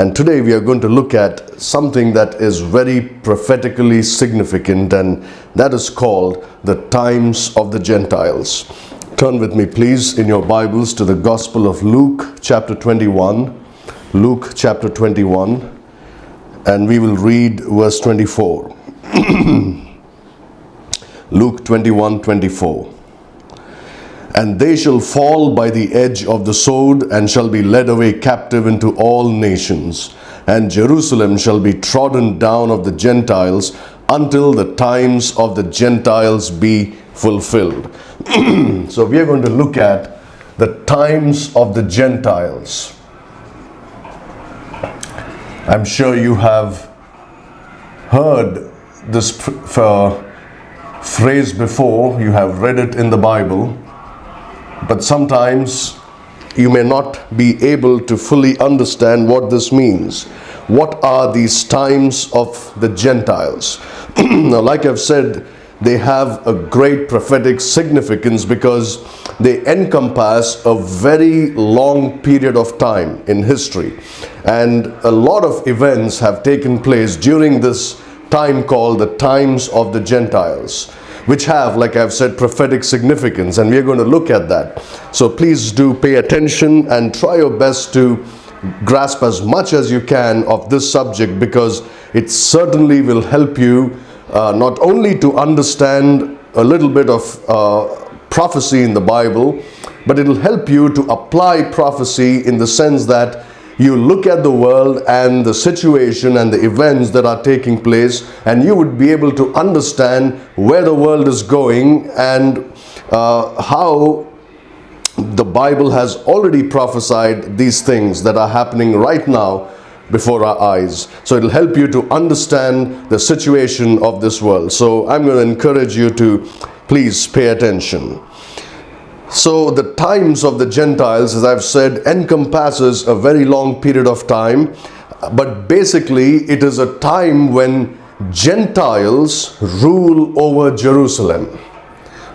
And today we are going to look at something that is very prophetically significant, and that is called the times of the Gentiles. Turn with me please in your Bibles to the Gospel of Luke chapter 21. Luke chapter 21, and we will read verse 24. Luke 21:24. And they shall fall by the edge of the sword, and shall be led away captive into all nations. And Jerusalem shall be trodden down of the Gentiles, until the times of the Gentiles be fulfilled. So we are going to look at the times of the Gentiles. I'm sure you have heard this phrase before, you have read it in the Bible, but sometimes you may not be able to fully understand what this means. What are these times of the Gentiles? Now, like I've said, they have a great prophetic significance because they encompass a very long period of time in history. And a lot of events have taken place during this time called the times of the Gentiles, which have, like I've said, prophetic significance, and we're going to look at that. So please do pay attention and try your best to grasp as much as you can of this subject, because it certainly will help you not only to understand a little bit of prophecy in the Bible, but it will help you to apply prophecy in the sense that you look at the world and the situation and the events that are taking place, and you would be able to understand where the world is going and how the Bible has already prophesied these things that are happening right now before our eyes. So it will help you to understand the situation of this world. So I'm going to encourage you to please pay attention. So the times of the Gentiles, as I've said, encompasses a very long period of time, but basically it is a time when Gentiles rule over Jerusalem.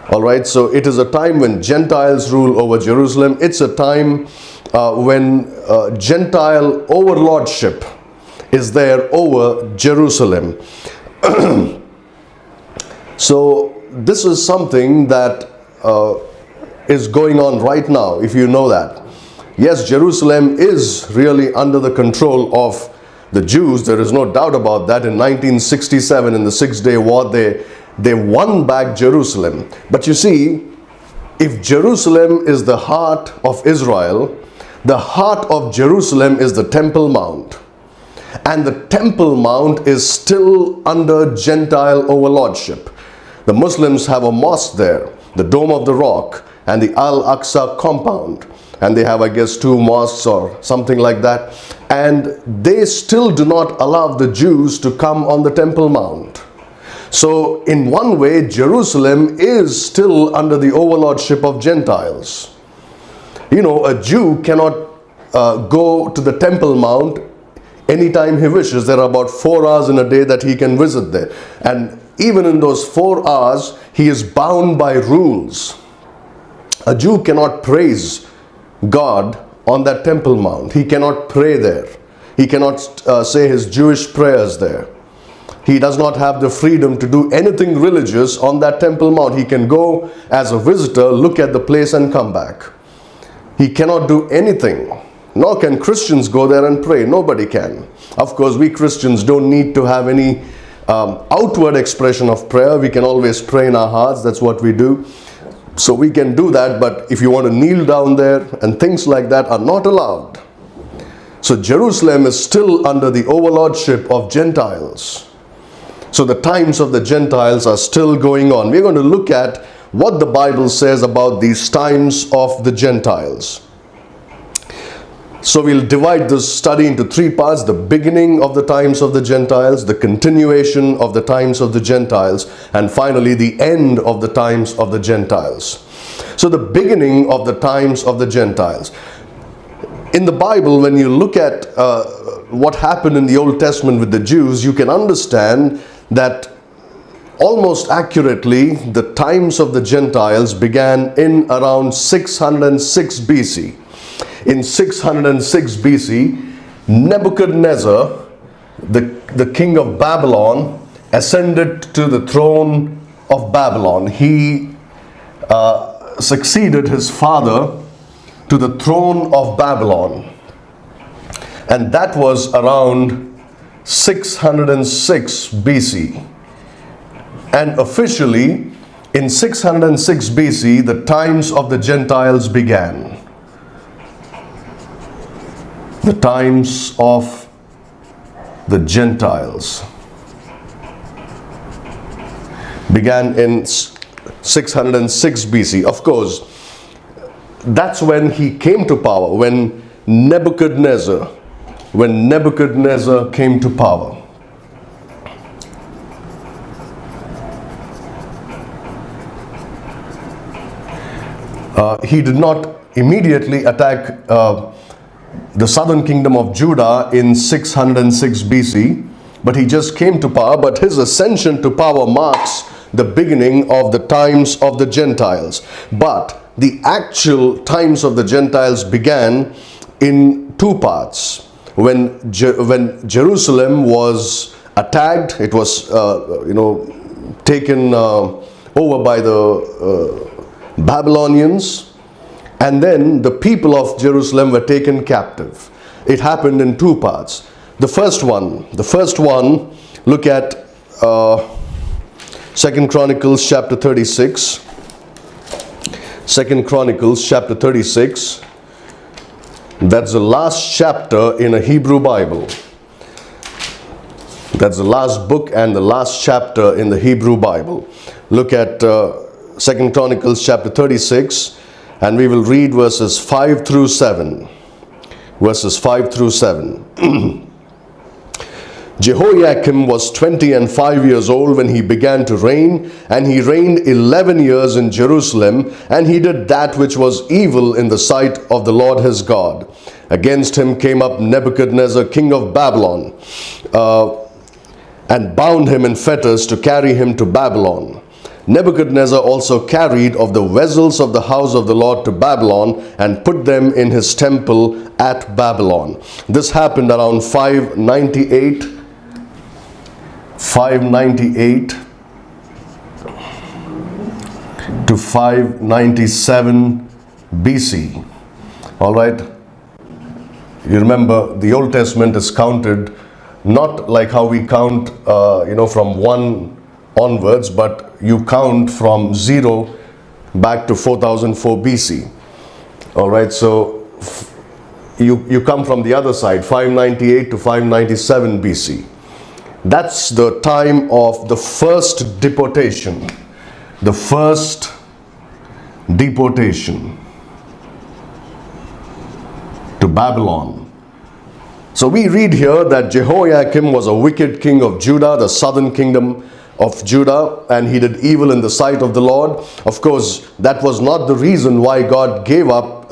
Alright, so it is a time when Gentiles rule over Jerusalem. It's a time when Gentile overlordship is there over Jerusalem. So this is something that is going on right now, if you know that. Yes, Jerusalem is really under the control of the Jews. There is no doubt about that. In 1967, in the Six-Day War, they won back Jerusalem. But you see, if Jerusalem is the heart of Israel, the heart of Jerusalem is the Temple Mount. And the Temple Mount is still under Gentile overlordship. The Muslims have a mosque there, the Dome of the Rock, and the Al-Aqsa compound, and they have, I guess, 2 mosques or something like that, and they still do not allow the Jews to come on the Temple Mount. So in one way, Jerusalem is still under the overlordship of Gentiles. You know, a Jew cannot go to the Temple Mount anytime he wishes. There are about 4 hours in a day that he can visit there, and even in those 4 hours, he is bound by rules. A Jew cannot praise God on that Temple Mount. He cannot pray there. He cannot say his Jewish prayers there. He does not have the freedom to do anything religious on that Temple Mount. He can go as a visitor, look at the place and come back. He cannot do anything. Nor can Christians go there and pray. Nobody can. Of course, we Christians don't need to have any outward expression of prayer. We can always pray in our hearts. That's what we do. So we can do that, but if you want to kneel down there and things like that are not allowed. So Jerusalem is still under the overlordship of Gentiles. So the times of the Gentiles are still going on. We're going to look at what the Bible says about these times of the Gentiles. So we'll divide this study into 3 parts: the beginning of the times of the Gentiles, the continuation of the times of the Gentiles, and finally the end of the times of the Gentiles. So the beginning of the times of the Gentiles. In the Bible, when you look at what happened in the Old Testament with the Jews, you can understand that almost accurately the times of the Gentiles began in around 606 BC. In 606 BC, Nebuchadnezzar, the king of Babylon, ascended to the throne of Babylon. He succeeded his father to the throne of Babylon. And that was around 606 BC. And officially, in 606 BC, the times of the Gentiles began. The times of the Gentiles began in 606 BC. Of course, that's when he came to power, when Nebuchadnezzar came to power. He did not immediately attack the southern kingdom of Judah in 606 BC, but he just came to power. But his ascension to power marks the beginning of the times of the Gentiles. But the actual times of the Gentiles began in two parts. When Jerusalem was attacked, it was taken over by the Babylonians, and then the people of Jerusalem were taken captive. It happened in two parts. The first one, look at 2 Chronicles chapter 36. 2 Chronicles chapter 36. That's the last chapter in a Hebrew Bible. That's the last book and the last chapter in the Hebrew Bible. Look at 2 Chronicles chapter 36, and we will read verses 5 through 7. Verses 5 through 7. Jehoiakim was 25 years old when he began to reign, and he reigned 11 years in Jerusalem, and he did that which was evil in the sight of the Lord his God. Against him came up Nebuchadnezzar, king of Babylon, and bound him in fetters to carry him to Babylon. Nebuchadnezzar also carried of the vessels of the house of the Lord to Babylon and put them in his temple at Babylon. This happened around 598 to 597 BC. All right. You remember the Old Testament is counted not like how we count, from 1 onwards, but you count from 0 back to 4004 BC. All right, so you come from the other side, 598 to 597 BC. That's the time of the first deportation. The first deportation to Babylon. So we read here that Jehoiakim was a wicked king of Judah, the southern kingdom of Judah, and he did evil in the sight of the Lord. Of course, that was not the reason why God gave up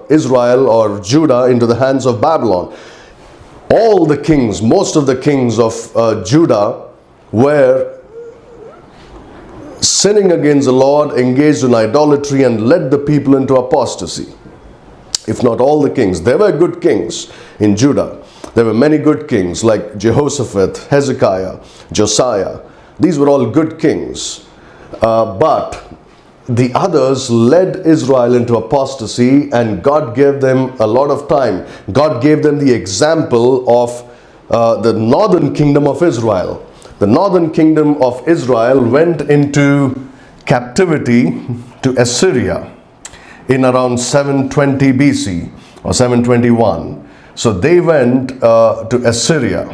Israel or Judah into the hands of Babylon. All the kings, most of the kings of Judah were sinning against the Lord, engaged in idolatry, and led the people into apostasy. If not all the kings. There were good kings in Judah. There were many good kings like Jehoshaphat, Hezekiah, Josiah. These were all good kings. But the others led Israel into apostasy, and God gave them a lot of time. God gave them the example of the northern kingdom of Israel. The northern kingdom of Israel went into captivity to Assyria in around 720 BC or 721. So they went to Assyria.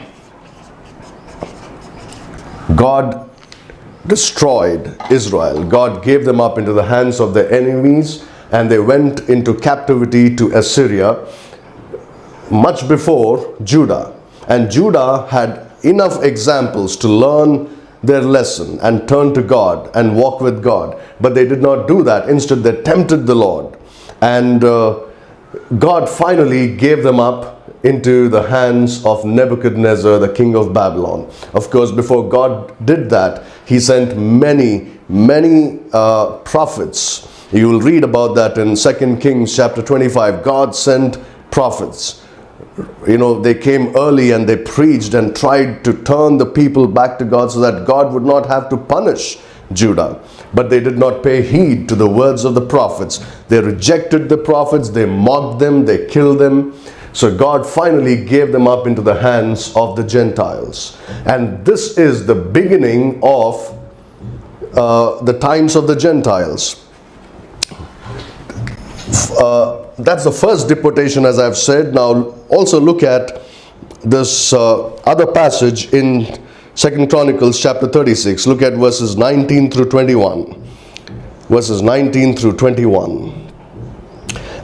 God destroyed Israel. God gave them up into the hands of their enemies, and they went into captivity to Assyria much before Judah. And Judah had enough examples to learn their lesson and turn to God and walk with God. But they did not do that. Instead, they tempted the Lord. And God finally gave them up into the hands of Nebuchadnezzar, the king of Babylon. Of course, before God did that, he sent many prophets. You will read about that in 2 Kings chapter 25. God sent prophets. they came early and they preached and tried to turn the people back to God so that God would not have to punish Judah. But they did not pay heed to the words of the prophets. They rejected the prophets, they mocked them, they killed them. So God finally gave them up into the hands of the Gentiles. And this is the beginning of the times of the Gentiles. That's the first deportation, as I've said. Now also look at this other passage in 2 Chronicles chapter 36. Look at verses 19 through 21. Verses 19 through 21.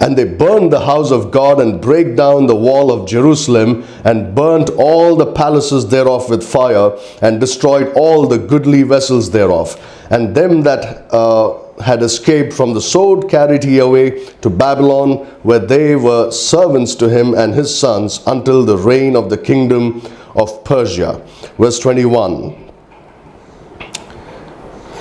And they burned the house of God, and brake down the wall of Jerusalem, and burnt all the palaces thereof with fire, and destroyed all the goodly vessels thereof. And them that had escaped from the sword carried he away to Babylon, where they were servants to him and his sons, until the reign of the kingdom of Persia. Verse 21.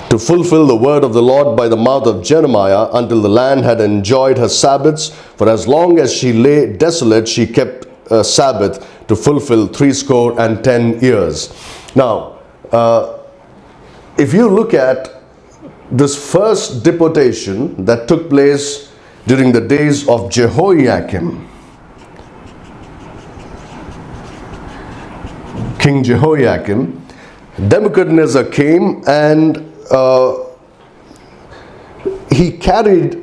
To fulfill the word of the Lord by the mouth of Jeremiah, until the land had enjoyed her Sabbaths. For as long as she lay desolate, she kept a Sabbath, to fulfill 70 years. Now, if you look at this first deportation that took place during the days of Jehoiakim, King Jehoiakim, Nebuchadnezzar came and he carried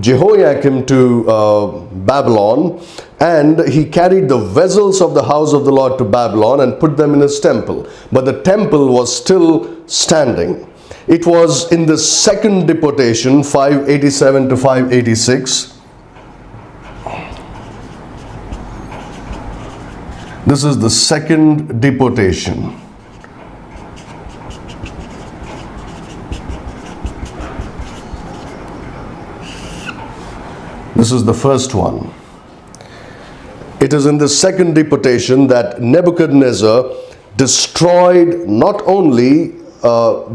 Jehoiakim to Babylon, and he carried the vessels of the house of the Lord to Babylon and put them in his temple. But the temple was still standing. It was in the second deportation, 587 to 586. This is the second deportation. This is the first one. It is in the second deportation that Nebuchadnezzar destroyed not only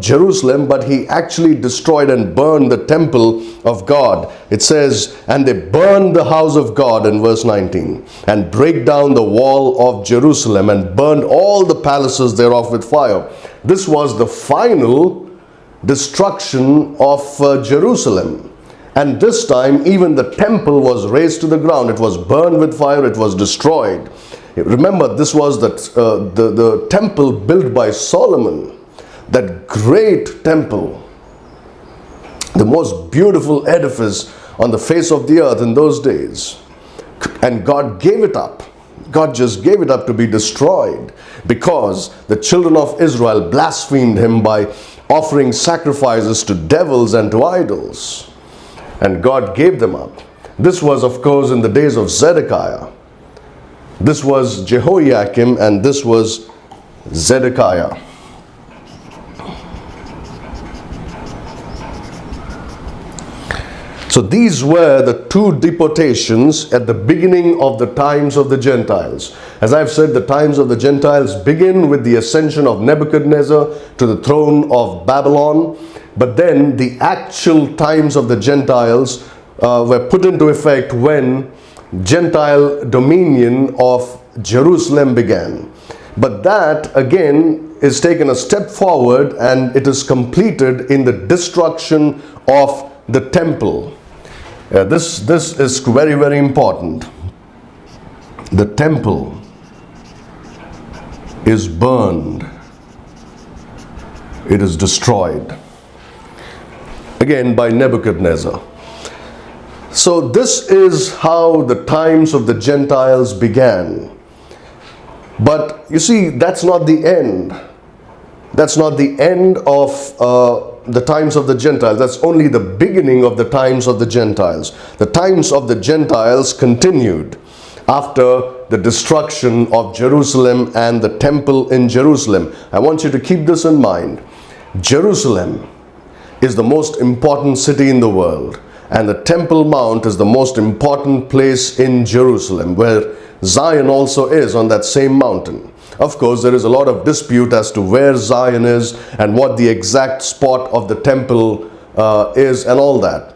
Jerusalem, but he actually destroyed and burned the temple of God. It says, and they burned the house of God in verse 19, and brake down the wall of Jerusalem, and burned all the palaces thereof with fire. This was the final destruction of Jerusalem. And this time even the temple was razed to the ground. It was burned with fire. It was destroyed. Remember, this was the temple built by Solomon. That great temple. The most beautiful edifice on the face of the earth in those days. And God gave it up. God just gave it up to be destroyed. Because the children of Israel blasphemed him by offering sacrifices to devils and to idols. And God gave them up. This was, of course, in the days of Zedekiah. This was Jehoiakim, and this was Zedekiah. So these were the two deportations at the beginning of the times of the Gentiles. As I've said, the times of the Gentiles begin with the ascension of Nebuchadnezzar to the throne of Babylon. But then the actual times of the Gentiles were put into effect when Gentile dominion of Jerusalem began. But that again is taken a step forward, and it is completed in the destruction of the temple. This is very, very important. The temple is burned. It is destroyed. Again by Nebuchadnezzar. So this is how the times of the Gentiles began. But you see, that's not the end. That's not the end of the times of the Gentiles. That's only the beginning of the times of the Gentiles. The times of the Gentiles continued after the destruction of Jerusalem and the temple in Jerusalem. I want you to keep this in mind. Jerusalem is the most important city in the world, and the Temple Mount is the most important place in Jerusalem, where Zion also is on that same mountain. Of course, there is a lot of dispute as to where Zion is and what the exact spot of the temple is and all that.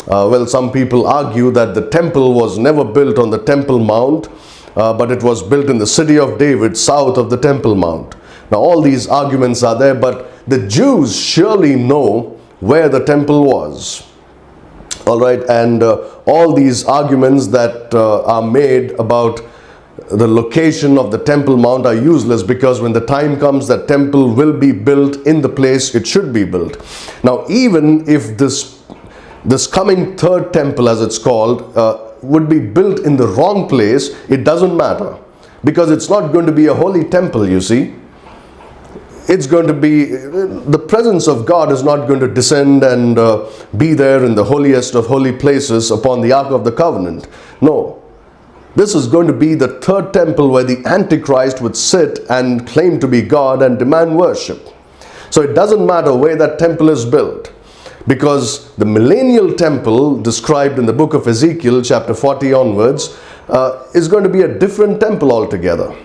Well, some people argue that the temple was never built on the Temple Mount, but it was built in the city of David, south of the Temple Mount. Now all these arguments are there, but the Jews surely know where the temple was. All right, and all these arguments that are made about the location of the Temple Mount are useless, because when the time comes that temple will be built in the place it should be built. Now even if this coming third temple, as it's called, would be built in the wrong place, it doesn't matter, because it's not going to be a holy temple, you see. It's going to be, the presence of God is not going to descend and be there in the holiest of holy places upon the Ark of the Covenant. No. This is going to be the third temple where the Antichrist would sit and claim to be God and demand worship. So it doesn't matter where that temple is built, because the millennial temple described in the book of Ezekiel chapter 40 onwards is going to be a different temple altogether.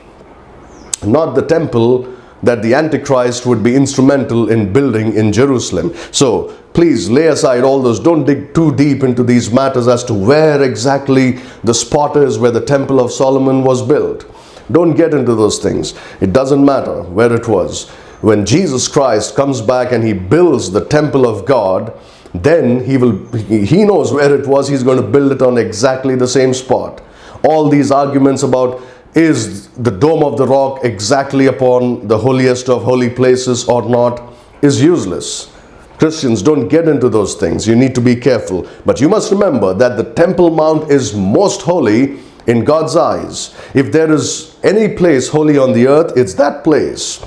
Not the temple that the Antichrist would be instrumental in building in Jerusalem. So please lay aside all those. Don't dig too deep into these matters as to where exactly the spot is where the Temple of Solomon was built. Don't get into those things. It doesn't matter where it was. When Jesus Christ comes back and he builds the temple of God, then he knows where it was. He's going to build it on exactly the same spot. All these arguments about, is the dome of the rock exactly upon the holiest of holy places or not, is useless. Christians, don't get into those things. You need to be careful. But you must remember that the Temple Mount is most holy in God's eyes. If there is any place holy on the earth, it's that place.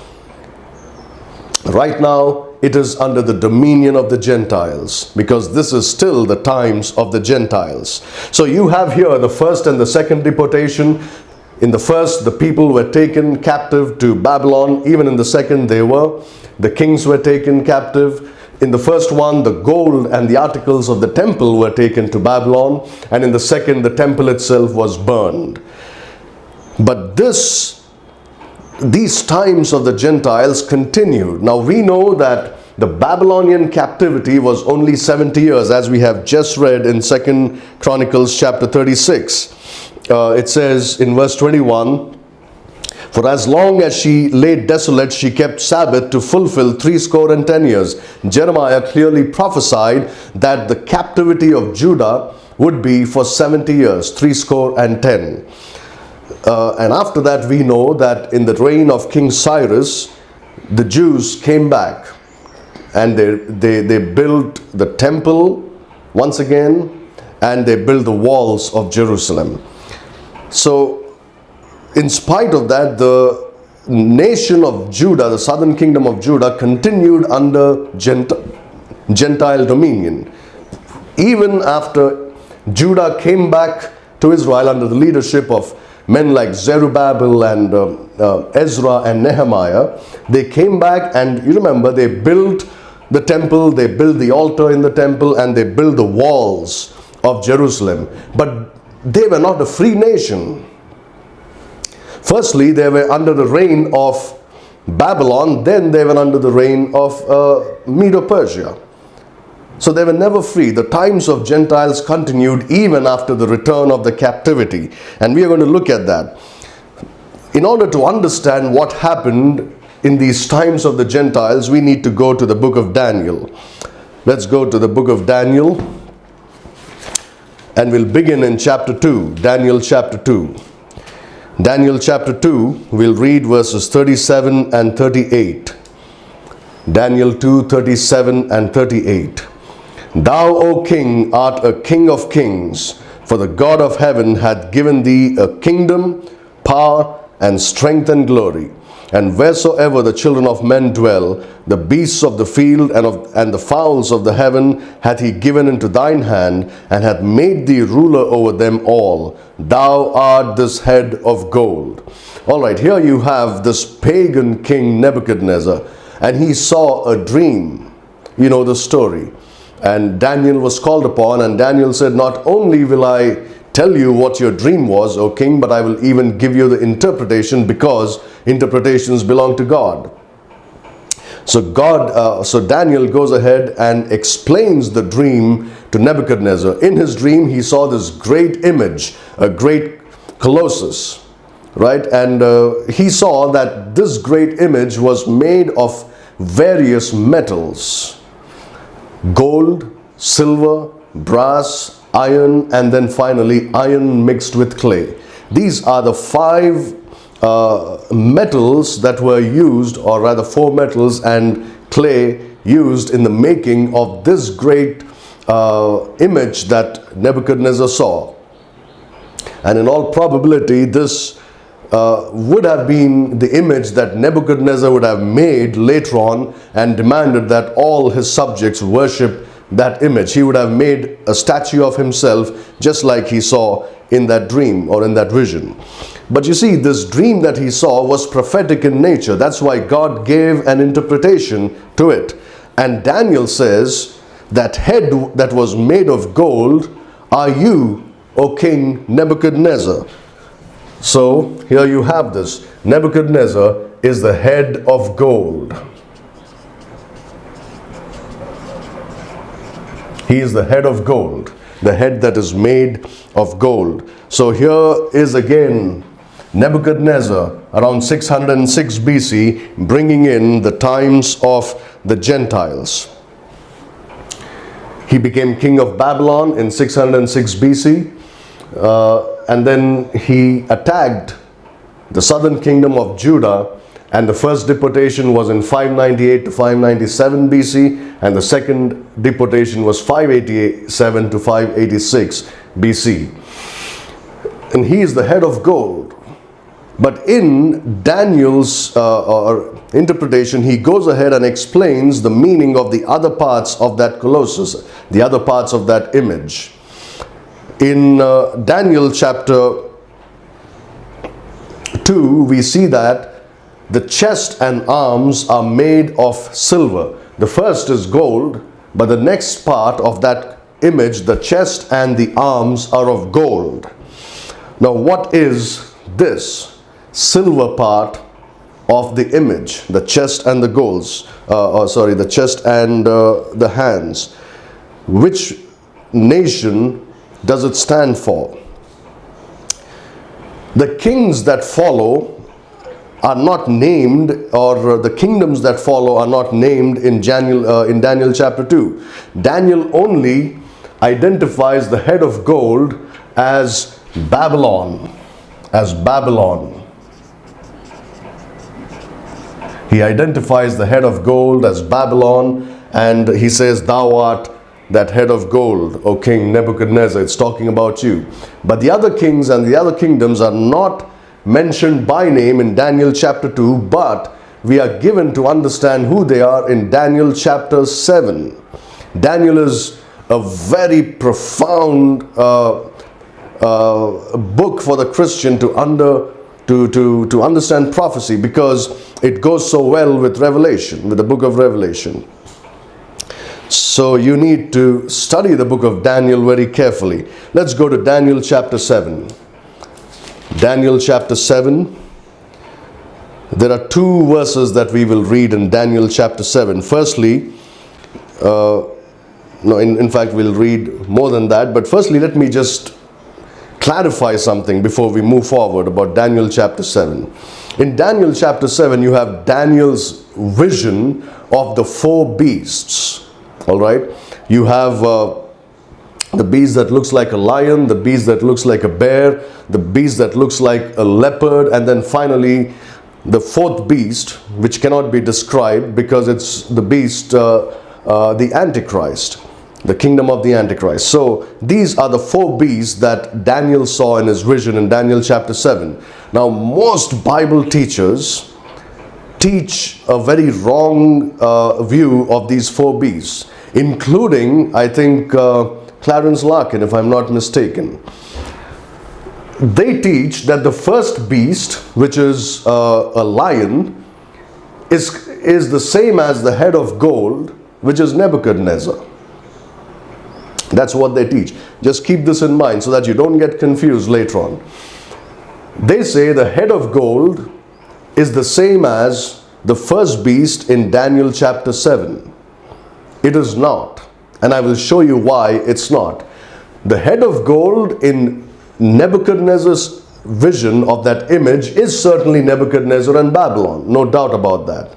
Right now, it is under the dominion of the Gentiles, because this is still the times of the Gentiles. So you have here the first and the second deportation. In the first, the people were taken captive to Babylon. Even in the second, the kings were taken captive. In the first one, the gold and the articles of the temple were taken to Babylon. And in the second, the temple itself was burned. But these times of the Gentiles continued. Now we know that the Babylonian captivity was only 70 years, as we have just read in 2 Chronicles chapter 36. It says in verse 21, "For as long as she lay desolate, she kept Sabbath to fulfill 70 years. Jeremiah clearly prophesied that the captivity of Judah would be for 70 years, 70. And after that, we know that in the reign of King Cyrus, the Jews came back and they built the temple once again, and they built the walls of Jerusalem. So in spite of that, the nation of Judah, the southern kingdom of Judah, continued under Gentile dominion. Even after Judah came back to Israel under the leadership of men like Zerubbabel and Ezra and Nehemiah, they came back, and you remember, they built the temple, they built the altar in the temple, and they built the walls of Jerusalem. But they were not a free nation. Firstly, they were under the reign of Babylon, then they were under the reign of Medo-Persia. So they were never free. The times of Gentiles continued even after the return of the captivity. And we are going to look at that. In order to understand what happened in these times of the Gentiles, we need to go to the book of Daniel. Let's go to the book of Daniel. And we'll begin in chapter 2, Daniel chapter 2. Daniel chapter 2, we'll read verses 37 and 38. Daniel 2, 37 and 38. "Thou, O king, art a king of kings, for the God of heaven hath given thee a kingdom, power, and strength and glory. And wheresoever the children of men dwell, the beasts of the field and the fowls of the heaven hath he given into thine hand, and hath made thee ruler over them all. Thou art this head of gold." All right, here you have this pagan king Nebuchadnezzar, and he saw a dream. You know the story. And Daniel was called upon, and Daniel said, "Not only will I tell you what your dream was, O king, but I will even give you the interpretation, because interpretations belong to God." So Daniel goes ahead and explains the dream to Nebuchadnezzar. In his dream, he saw this great image, a great colossus, right? And he saw that this great image was made of various metals: gold, silver, brass, iron, and then finally iron mixed with clay. These are the five metals that were used, or rather four metals and clay used in the making of this great image that Nebuchadnezzar saw. And in all probability, this would have been the image that Nebuchadnezzar would have made later on and demanded that all his subjects worship that image. He would have made a statue of himself just like he saw in that dream or in that vision. But you see, this dream that he saw was prophetic in nature. That's why God gave an interpretation to it. And Daniel says, that head that was made of gold are you, O King Nebuchadnezzar. So here you have this. Nebuchadnezzar is the head of gold. He is the head of gold, the head that is made of gold. So here is again Nebuchadnezzar around 606 BC, bringing in the times of the Gentiles. He became king of Babylon in 606 BC, and then he attacked the southern kingdom of Judah, and the first deportation was in 598 to 597 BC, and the second deportation was 587 to 586 BC. And he is the head of gold. But in Daniel's interpretation, he goes ahead and explains the meaning of the other parts of that colossus, the other parts of that image. In Daniel chapter 2, we see that the chest and arms are made of silver. The first is gold, but the next part of that image, the chest and the arms, are of gold. Now, what is this silver part of the image, the chest and the the chest and the hands? Which nation does it stand for? The kings that follow are not named, or the kingdoms that follow are not named in Daniel chapter 2. Daniel only identifies the head of gold as Babylon, He identifies the head of gold as Babylon, and he says, thou art that head of gold, O King Nebuchadnezzar. It's talking about you. But the other kings and the other kingdoms are not mentioned by name in Daniel chapter 2, but we are given to understand who they are in Daniel chapter 7. Daniel is a very profound book for the Christian to understand prophecy, because it goes so well with Revelation, with the book of Revelation. So you need to study the book of Daniel very carefully. Let's go to Daniel chapter 7. Daniel chapter 7. There are two verses that we will read in Daniel chapter 7. Firstly, in fact we'll read more than that, but firstly let me just clarify something before we move forward about Daniel chapter 7. In Daniel chapter 7, you have Daniel's vision of the four beasts. All right, you have the beast that looks like a lion, the beast that looks like a bear, the beast that looks like a leopard, and then finally the fourth beast, which cannot be described because it's the beast, the Antichrist, the kingdom of the Antichrist. So these are the four beasts that Daniel saw in his vision in Daniel chapter 7. Now, most Bible teachers teach a very wrong view of these four beasts, including, I think, Clarence Larkin, if I'm not mistaken. They teach that the first beast, which is a lion, is the same as the head of gold, which is Nebuchadnezzar. That's what they teach. Just keep this in mind so that you don't get confused later on. They say the head of gold is the same as the first beast in Daniel chapter 7. It is not. And I will show you why it's not. The head of gold in Nebuchadnezzar's vision of that image is certainly Nebuchadnezzar and Babylon, no doubt about that.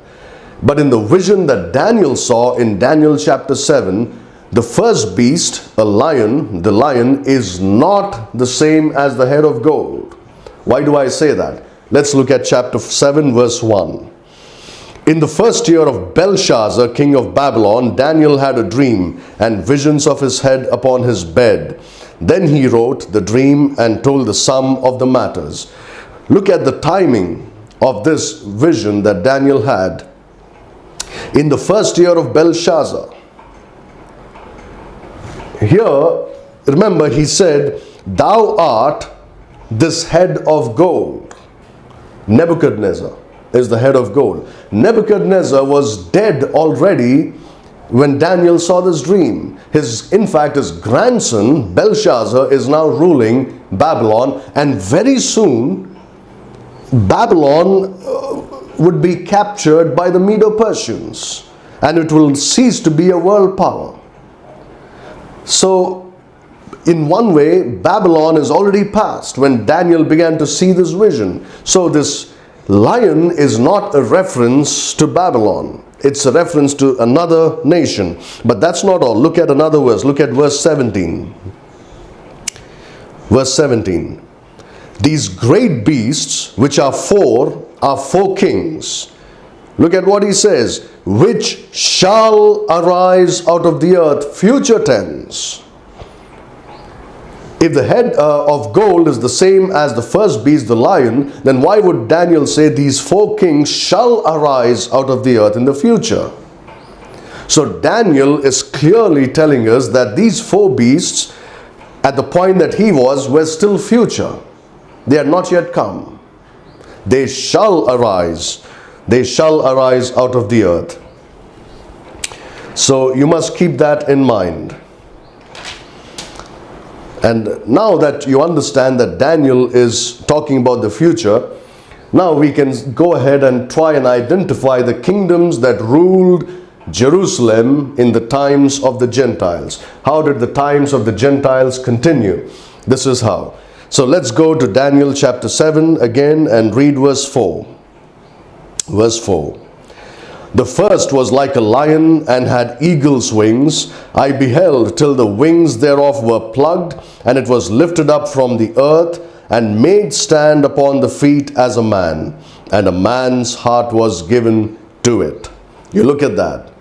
But in the vision that Daniel saw in Daniel chapter 7, the first beast, a lion, the lion is not the same as the head of gold. Why do I say that? Let's look at chapter 7 verse 1. In the first year of Belshazzar, king of Babylon, Daniel had a dream and visions of his head upon his bed. Then he wrote the dream and told the sum of the matters. Look at the timing of this vision that Daniel had. In the first year of Belshazzar. Here, remember, he said, "Thou art this head of gold." Nebuchadnezzar is the head of gold. Nebuchadnezzar was dead already when Daniel saw this dream. In fact, his grandson Belshazzar is now ruling Babylon, and very soon Babylon would be captured by the Medo-Persians, and it will cease to be a world power. So, in one way, Babylon is already past when Daniel began to see this vision. So this lion is not a reference to Babylon. It's a reference to another nation. But that's not all. Look at another verse. Look at verse 17. Verse 17. These great beasts, which are four kings. Look at what he says. Which shall arise out of the earth. Future tense. If the head of gold is the same as the first beast, the lion, then why would Daniel say these four kings shall arise out of the earth in the future? So Daniel is clearly telling us that these four beasts, at the point that he was, were still future. They had not yet come. They shall arise. They shall arise out of the earth. So you must keep that in mind. And now that you understand that Daniel is talking about the future, now we can go ahead and try and identify the kingdoms that ruled Jerusalem in the times of the Gentiles. How did the times of the Gentiles continue? This is how. So let's go to Daniel chapter 7 again and read verse 4. Verse 4. The first was like a lion and had eagle's wings. I beheld till the wings thereof were plugged, and it was lifted up from the earth, and made stand upon the feet as a man, and a man's heart was given to it. You look at that.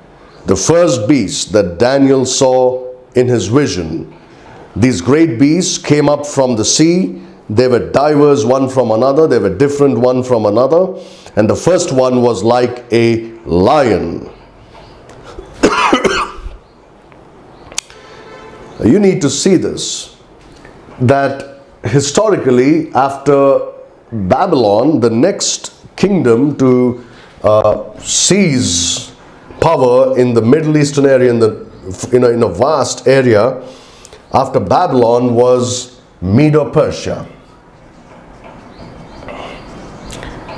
The first beast that Daniel saw in his vision. These great beasts came up from the sea. They were diverse one from another. They were different one from another. And the first one was like a lion. You need to see this, that historically after Babylon, the next kingdom to seize power in the Middle Eastern area, in a vast area, after Babylon was Medo-Persia.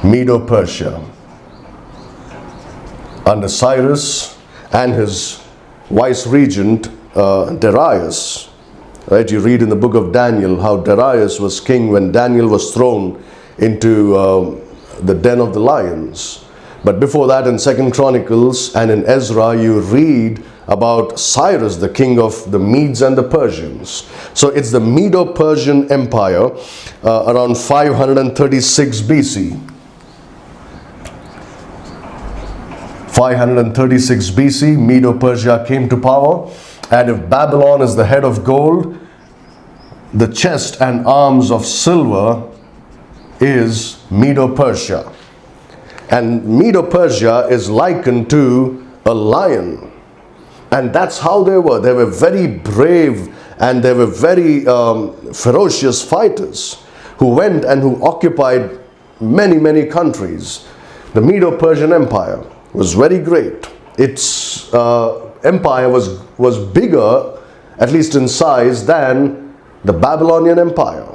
Medo-Persia, under Cyrus and his vice-regent Darius. Right? You read in the book of Daniel how Darius was king when Daniel was thrown into the den of the lions. But before that, in 2 Chronicles and in Ezra, you read about Cyrus, the king of the Medes and the Persians. So it's the Medo-Persian Empire around 536 BC. 536 BC, Medo-Persia came to power. And if Babylon is the head of gold, the chest and arms of silver is Medo-Persia. And Medo-Persia is likened to a lion. And that's how they were. They were very brave and they were very ferocious fighters who went and who occupied many countries. The Medo-Persian Empire was very great. Its empire was bigger, at least in size, than the Babylonian Empire.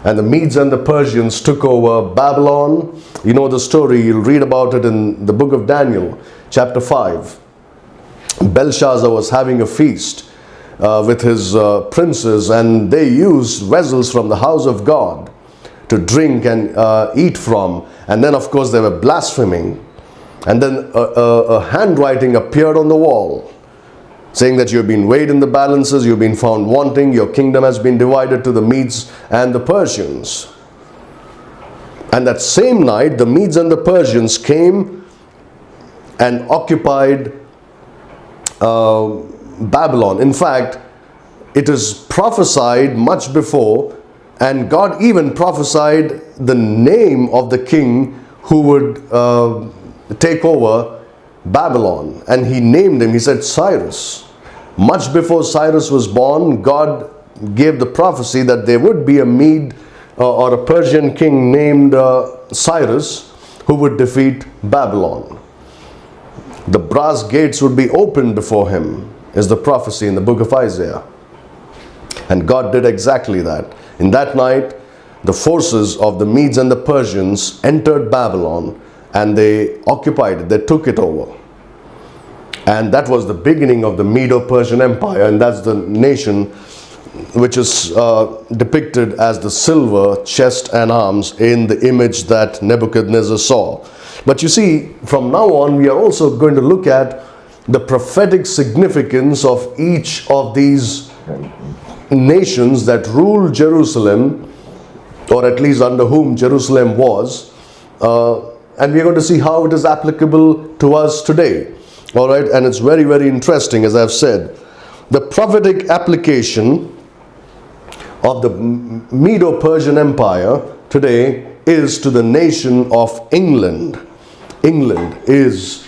And the Medes and the Persians took over Babylon. You know the story, you'll read about it in the book of Daniel, chapter 5. Belshazzar was having a feast, with his princes, and they used vessels from the house of God to drink and eat from. And then of course they were blaspheming. And then a handwriting appeared on the wall saying that you have been weighed in the balances, you have been found wanting, your kingdom has been divided to the Medes and the Persians. And that same night the Medes and the Persians came and occupied Babylon. In fact, it is prophesied much before, and God even prophesied the name of the king who would take over Babylon, and he named him. He said Cyrus. Much before Cyrus was born, God gave the prophecy that there would be a Mede or a Persian king named Cyrus who would defeat Babylon. The brass gates would be opened before him, is the prophecy in the book of Isaiah. And God did exactly that. In that night, the forces of the Medes and the Persians entered Babylon, and they occupied it, they took it over. And that was the beginning of the Medo-Persian Empire, and that's the nation which is depicted as the silver chest and arms in the image that Nebuchadnezzar saw. But you see, from now on, we are also going to look at the prophetic significance of each of these nations that ruled Jerusalem, or at least under whom Jerusalem was, and we are going to see how it is applicable to us today. All right, and it's very, very interesting, as I've said. The prophetic application of the Medo-Persian Empire today is to the nation of England. England is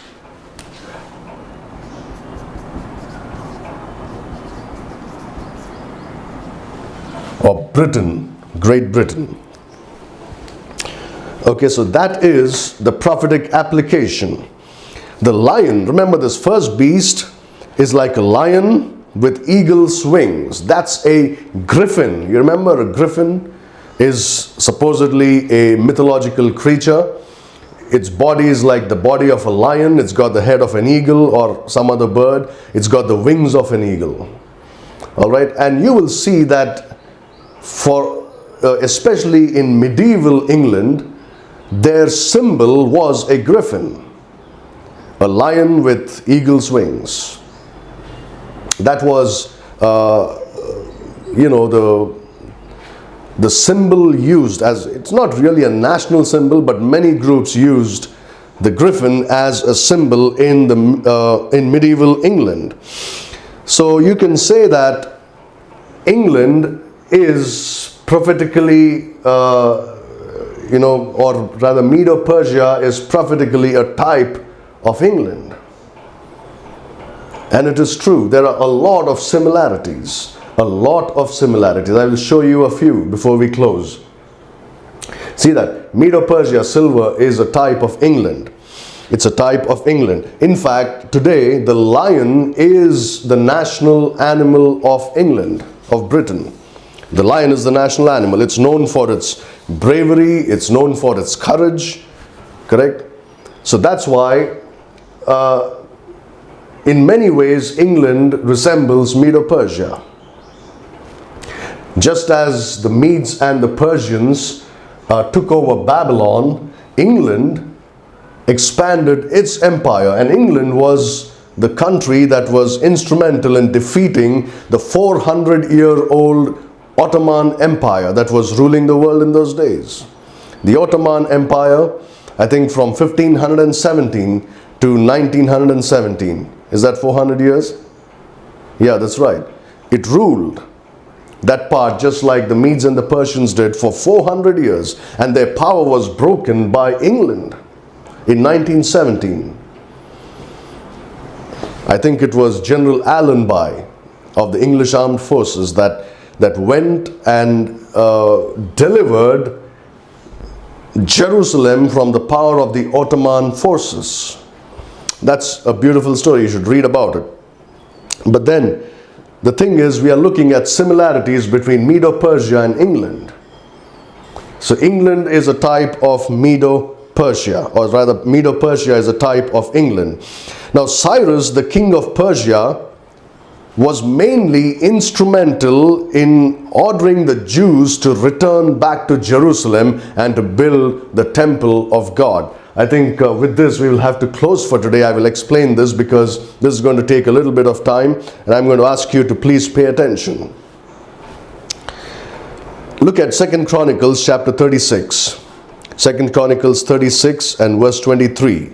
or Britain, Great Britain. Okay, so that is the prophetic application. The lion, remember this first beast is like a lion with eagle's wings. That's a griffin. You remember a griffin is supposedly a mythological creature. Its body is like the body of a lion. It's got the head of an eagle or some other bird. It's got the wings of an eagle. All right, and you will see that for especially in medieval England, their symbol was a griffin. A lion with eagle's wings. That was, the symbol used as, it's not really a national symbol, but many groups used the griffin as a symbol in medieval England. So you can say that England is prophetically, or rather Medo-Persia is prophetically a type of England. And it is true, there are a lot of similarities. A lot of similarities. I will show you a few before we close. See that Medo-Persia, silver, is a type of England. It's a type of England. In fact, today the lion is the national animal of England, of Britain. The lion is the national animal. It's known for its bravery, it's known for its courage, correct? So that's why in many ways England resembles Medo-Persia. Just as the Medes and the Persians took over Babylon, England expanded its empire, and England was the country that was instrumental in defeating the 400-year-old Ottoman Empire that was ruling the world in those days. The Ottoman Empire, I think from 1517 to 1917. Is that 400 years? Yeah, that's right. It ruled that part just like the Medes and the Persians did for 400 years, and their power was broken by England in 1917. I think it was General Allenby of the English Armed Forces that went and delivered Jerusalem from the power of the Ottoman forces. That's a beautiful story. You should read about it. But then the thing is, we are looking at similarities between Medo-Persia and England. So England is a type of Medo-Persia, or rather Medo-Persia is a type of England. Now Cyrus, the king of Persia, was mainly instrumental in ordering the Jews to return back to Jerusalem and to build the temple of God. I think with this we will have to close for today. I will explain this because this is going to take a little bit of time, and I'm going to ask you to please pay attention. Look at 2 Chronicles chapter 36. 2 Chronicles 36 and verse 23.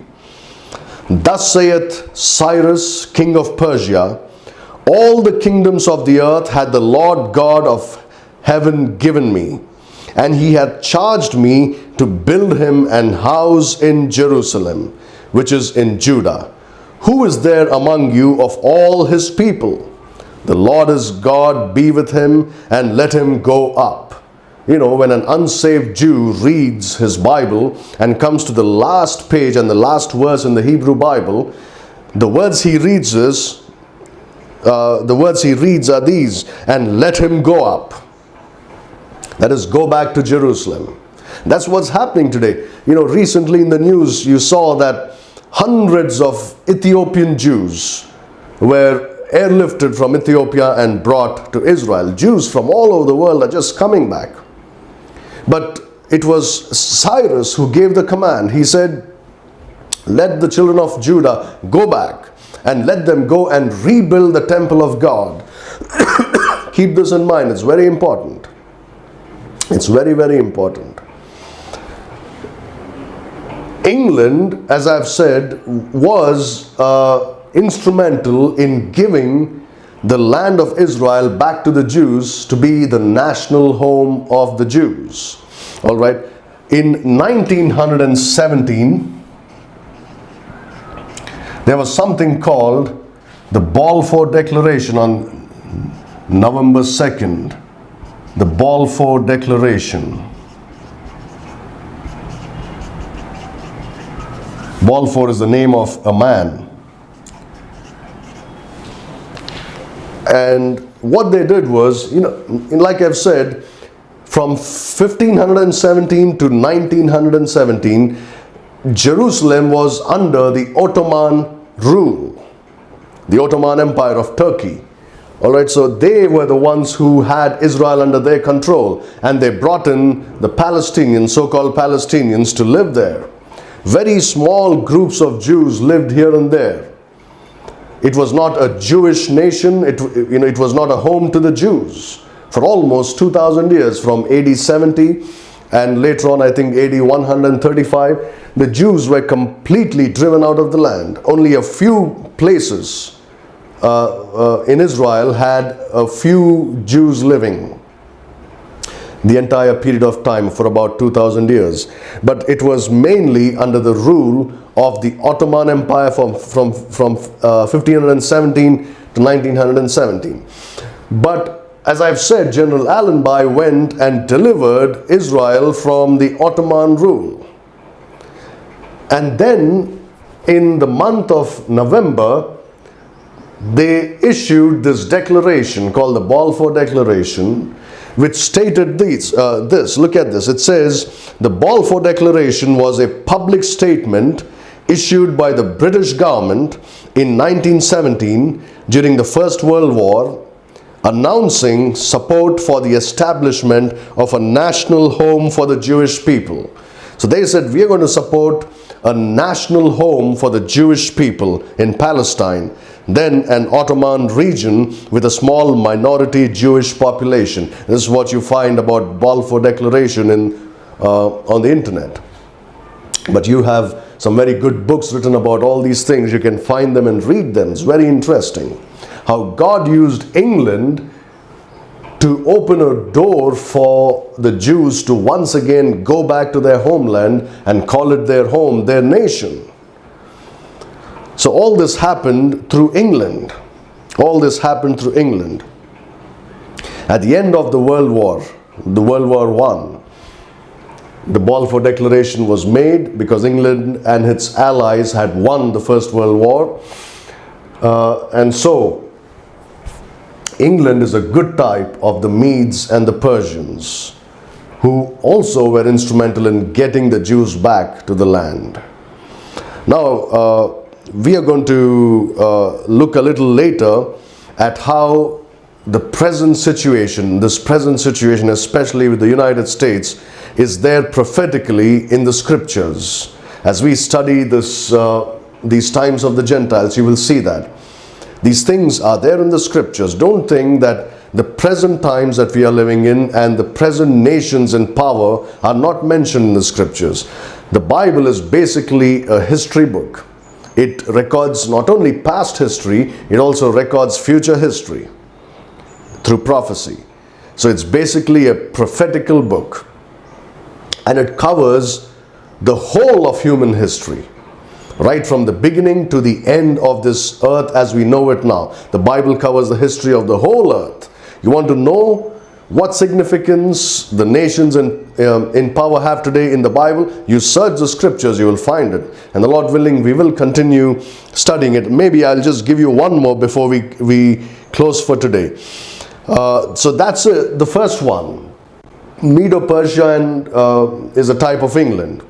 Thus saith Cyrus, king of Persia, all the kingdoms of the earth had the Lord God of heaven given me, and he hath charged me to build him an house in Jerusalem, which is in Judah. Who is there among you of all his people? The Lord is God, be with him, and let him go up. You know, when an unsaved Jew reads his Bible and comes to the last page and the last verse in the Hebrew Bible, the words he reads are these, and let him go up. That is, go back to Jerusalem. That's what's happening today. You know, recently in the news you saw that hundreds of Ethiopian Jews were airlifted from Ethiopia and brought to Israel. Jews from all over the world are just coming back. But it was Cyrus who gave the command. He said, let the children of Judah go back and let them go and rebuild the temple of God. Keep this in mind. It's very important. It's very, very important. England, as I've said, was instrumental in giving the land of Israel back to the Jews to be the national home of the Jews. All right. In 1917, there was something called the Balfour Declaration on November 2nd. The Balfour Declaration. Balfour is the name of a man. And what they did was, you know, like I've said, from 1517 to 1917, Jerusalem was under the Ottoman rule, the Ottoman Empire of Turkey. All right, so they were the ones who had Israel under their control, and they brought in the Palestinians, so-called Palestinians, to live there. Very small groups of Jews lived here and there. It was not a Jewish nation. It was not a home to the Jews for almost 2,000 years, from AD 70 and later on, I think AD 135. The Jews were completely driven out of the land. Only a few places in Israel had a few Jews living the entire period of time for about 2,000 years. But it was mainly under the rule of the Ottoman Empire from 1517 to 1917. But as I've said, General Allenby went and delivered Israel from the Ottoman rule. And then in the month of November, they issued this declaration called the Balfour Declaration, which stated this. Look at this. It says, the Balfour Declaration was a public statement issued by the British government in 1917 during the First World War, announcing support for the establishment of a national home for the Jewish people. So they said, we are going to support a national home for the Jewish people in Palestine, then an Ottoman region with a small minority Jewish population. This is what you find about Balfour Declaration on the internet. But you have some very good books written about all these things. You can find them and read them. It's very interesting how God used England to open a door for the Jews to once again go back to their homeland and call it their home, their nation. So all this happened through England. All this happened through England. At the end of the World War I, the Balfour Declaration was made because England and its allies had won the First World War. And so England is a good type of the Medes and the Persians, who also were instrumental in getting the Jews back to the land. Now, we are going to look a little later at how the present situation, especially with the United States, is there prophetically in the scriptures. As we study these times of the Gentiles, you will see that. These things are there in the scriptures. Don't think that the present times that we are living in and the present nations in power are not mentioned in the scriptures. The Bible is basically a history book. It records not only past history, it also records future history through prophecy. So it's basically a prophetical book, and it covers the whole of human history, right from the beginning to the end of this earth as we know it now. The Bible covers the history of the whole earth. You want to know what significance the nations in power have today in the Bible? You search the scriptures, you will find it. And the Lord willing, we will continue studying it. Maybe I'll just give you one more before we close for today. So that's the first one. Medo-Persia is a type of England.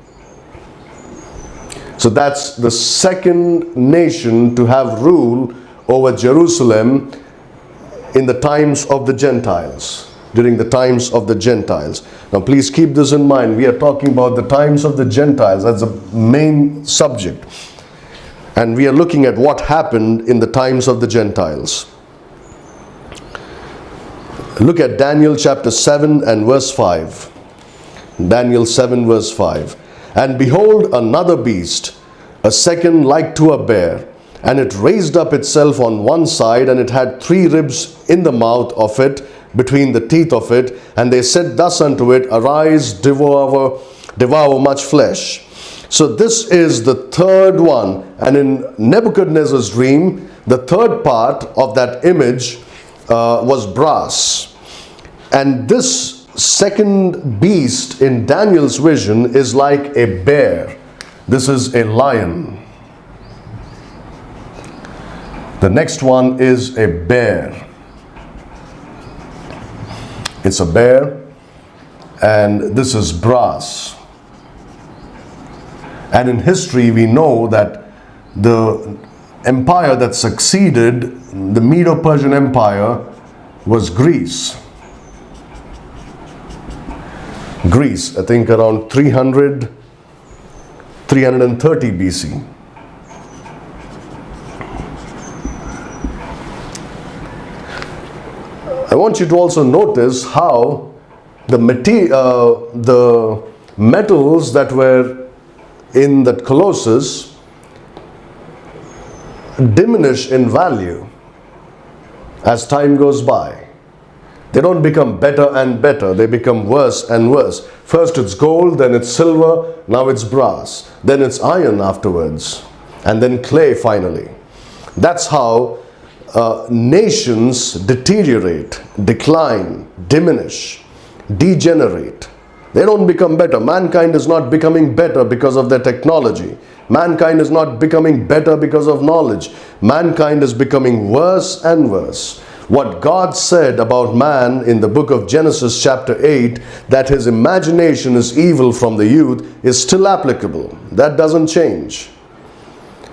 So that's the second nation to have rule over Jerusalem in the times of the Gentiles, during the times of the Gentiles. Now please keep this in mind. We are talking about the times of the Gentiles. That's the main subject. And we are looking at what happened in the times of the Gentiles. Look at Daniel chapter 7 and verse 5. Daniel 7 verse 5. And behold, another beast, a second like to a bear, and it raised up itself on one side, and it had 3 ribs in the mouth of it, between the teeth of it. And they said thus unto it, Arise, devour much flesh. So this is the third one. And in Nebuchadnezzar's dream, the third part of that image was brass. And this second beast in Daniel's vision is like a bear. This is a lion. The next one is a bear. It's a bear, and this is brass. And in history we know that the empire that succeeded the Medo-Persian Empire was Greece. I think around 330 BC. I want you to also notice how the metals that were in that Colossus diminish in value as time goes by. They don't become better and better, they become worse and worse. First it's gold, then it's silver, now it's brass, then it's iron afterwards, and then clay finally. That's how nations deteriorate, decline, diminish, degenerate. They don't become better. Mankind is not becoming better because of their technology. Mankind is not becoming better because of knowledge. Mankind is becoming worse and worse. What God said about man in the book of Genesis chapter 8, that his imagination is evil from the youth, is still applicable. That doesn't change.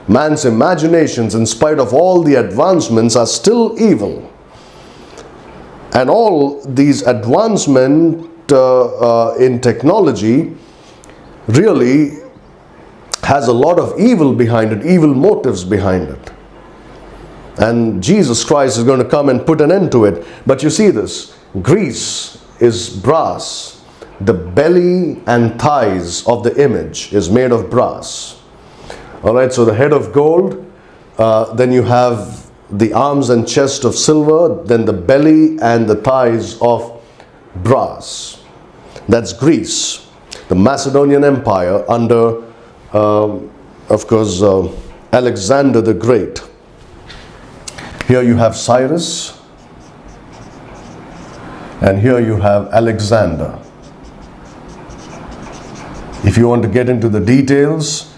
Man's imaginations, in spite of all the advancements, are still evil. And all these advancements in technology really has a lot of evil behind it, evil motives behind it. And Jesus Christ is going to come and put an end to it. But you see this, Greece is brass. The belly and thighs of the image is made of brass. Alright, so the head of gold, then you have the arms and chest of silver, then the belly and the thighs of brass. That's Greece, the Macedonian Empire under, of course, Alexander the Great. Here you have Cyrus, and here you have Alexander. If you want to get into the details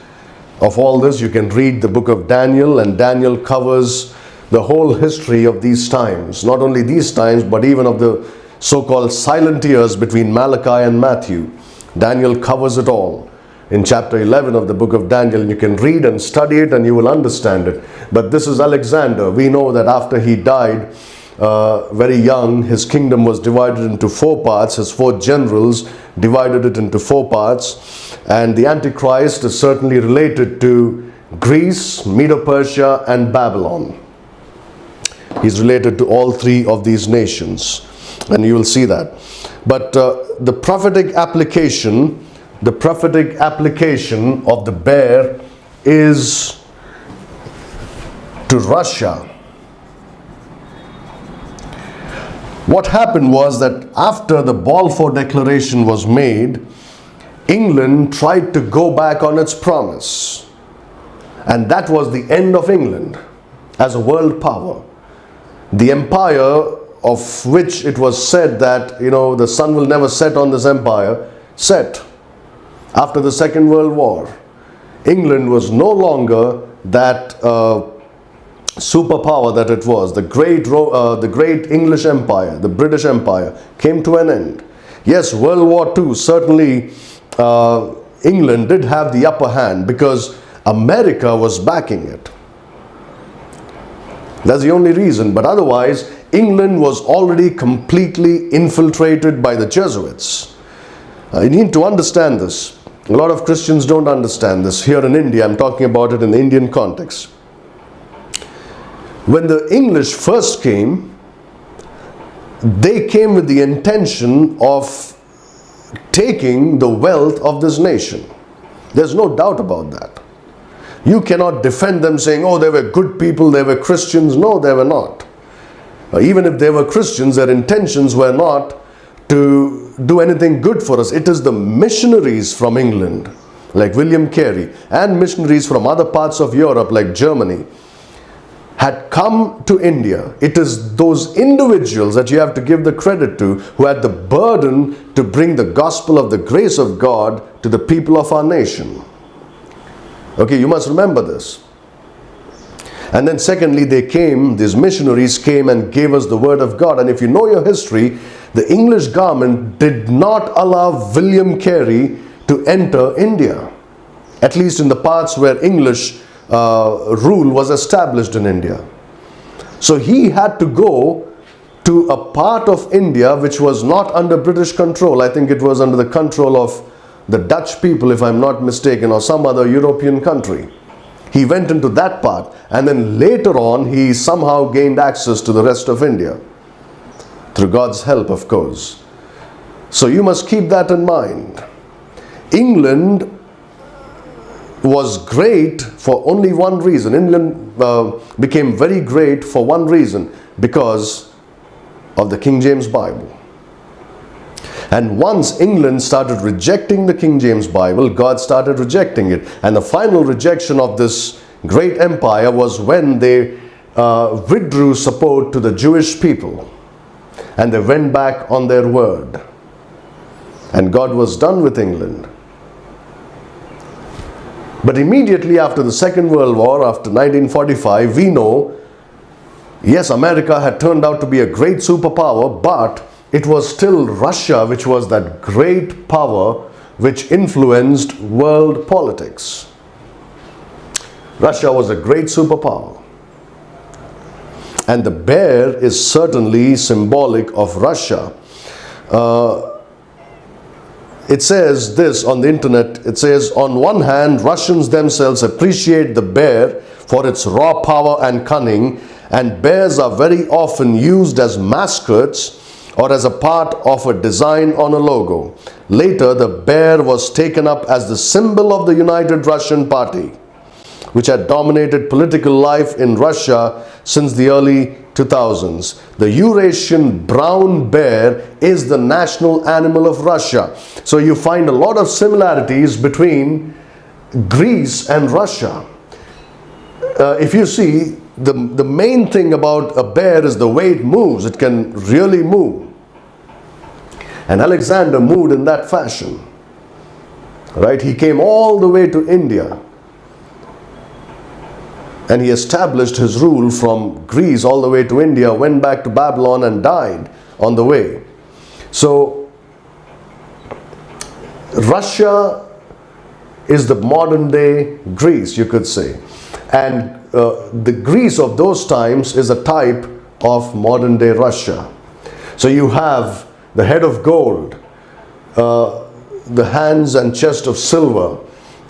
of all this, you can read the book of Daniel, and Daniel covers the whole history of these times. Not only these times, but even of the so-called silent years between Malachi and Matthew. Daniel covers it all. in chapter 11 of the book of Daniel, and you can read and study it and you will understand it. But this is Alexander. We know that after he died very young, his kingdom was divided into 4 parts. His 4 generals divided it into 4 parts, and the Antichrist is certainly related to Greece, Medo-Persia and Babylon. He's related to all 3 of these nations, and you will see that. But the prophetic application of the bear is to Russia. What happened was that after the Balfour Declaration was made, England tried to go back on its promise, and that was the end of England as a world power. The empire of which it was said that, the sun will never set on this empire, set. After the Second World War, England was no longer that superpower that it was. The great English Empire, the British Empire, came to an end. Yes, World War II, certainly England did have the upper hand because America was backing it. That's the only reason. But otherwise, England was already completely infiltrated by the Jesuits. You need to understand this. A lot of Christians don't understand this. Here in India, I'm talking about it in the Indian context. When the English first came, they came with the intention of taking the wealth of this nation. There's no doubt about that. You cannot defend them saying, oh, they were good people, they were Christians. No, they were not. Even if they were Christians, their intentions were not to do anything good for us. It is the missionaries from England, like William Carey, and missionaries from other parts of Europe, like Germany, had come to India. It is those individuals that you have to give the credit to who had the burden to bring the gospel of the grace of God to the people of our nation. Okay, you must remember this. And then secondly, these missionaries came and gave us the word of God. And if you know your history, the English government did not allow William Carey to enter India, at least in the parts where English rule was established in India. So he had to go to a part of India which was not under British control. I think it was under the control of the Dutch people, if I'm not mistaken, or some other European country. He went into that part, and then later on he somehow gained access to the rest of India, through God's help, of course. So you must keep that in mind. England was great for only one reason. England became very great for one reason, because of the King James Bible. And once England started rejecting the King James Bible, God started rejecting it. And the final rejection of this great empire was when they withdrew support to the Jewish people. And they went back on their word. And God was done with England. But immediately after the Second World War, after 1945, we know, yes, America had turned out to be a great superpower, but it was still Russia which was that great power which influenced world politics. Russia was a great superpower. And the bear is certainly symbolic of Russia. It says this on the internet. It says, on one hand, Russians themselves appreciate the bear for its raw power and cunning, and bears are very often used as mascots or as a part of a design on a logo. Later, the bear was taken up as the symbol of the United Russian Party, which had dominated political life in Russia since the early 2000s. The Eurasian brown bear is the national animal of Russia. So you find a lot of similarities between Greece and Russia. If you see, the main thing about a bear is the way it moves. It can really move. And Alexander moved in that fashion. Right? He came all the way to India. And he established his rule from Greece all the way to India, went back to Babylon and died on the way. So Russia is the modern day Greece, you could say. And the Greece of those times is a type of modern day Russia. So you have the head of gold, the hands and chest of silver,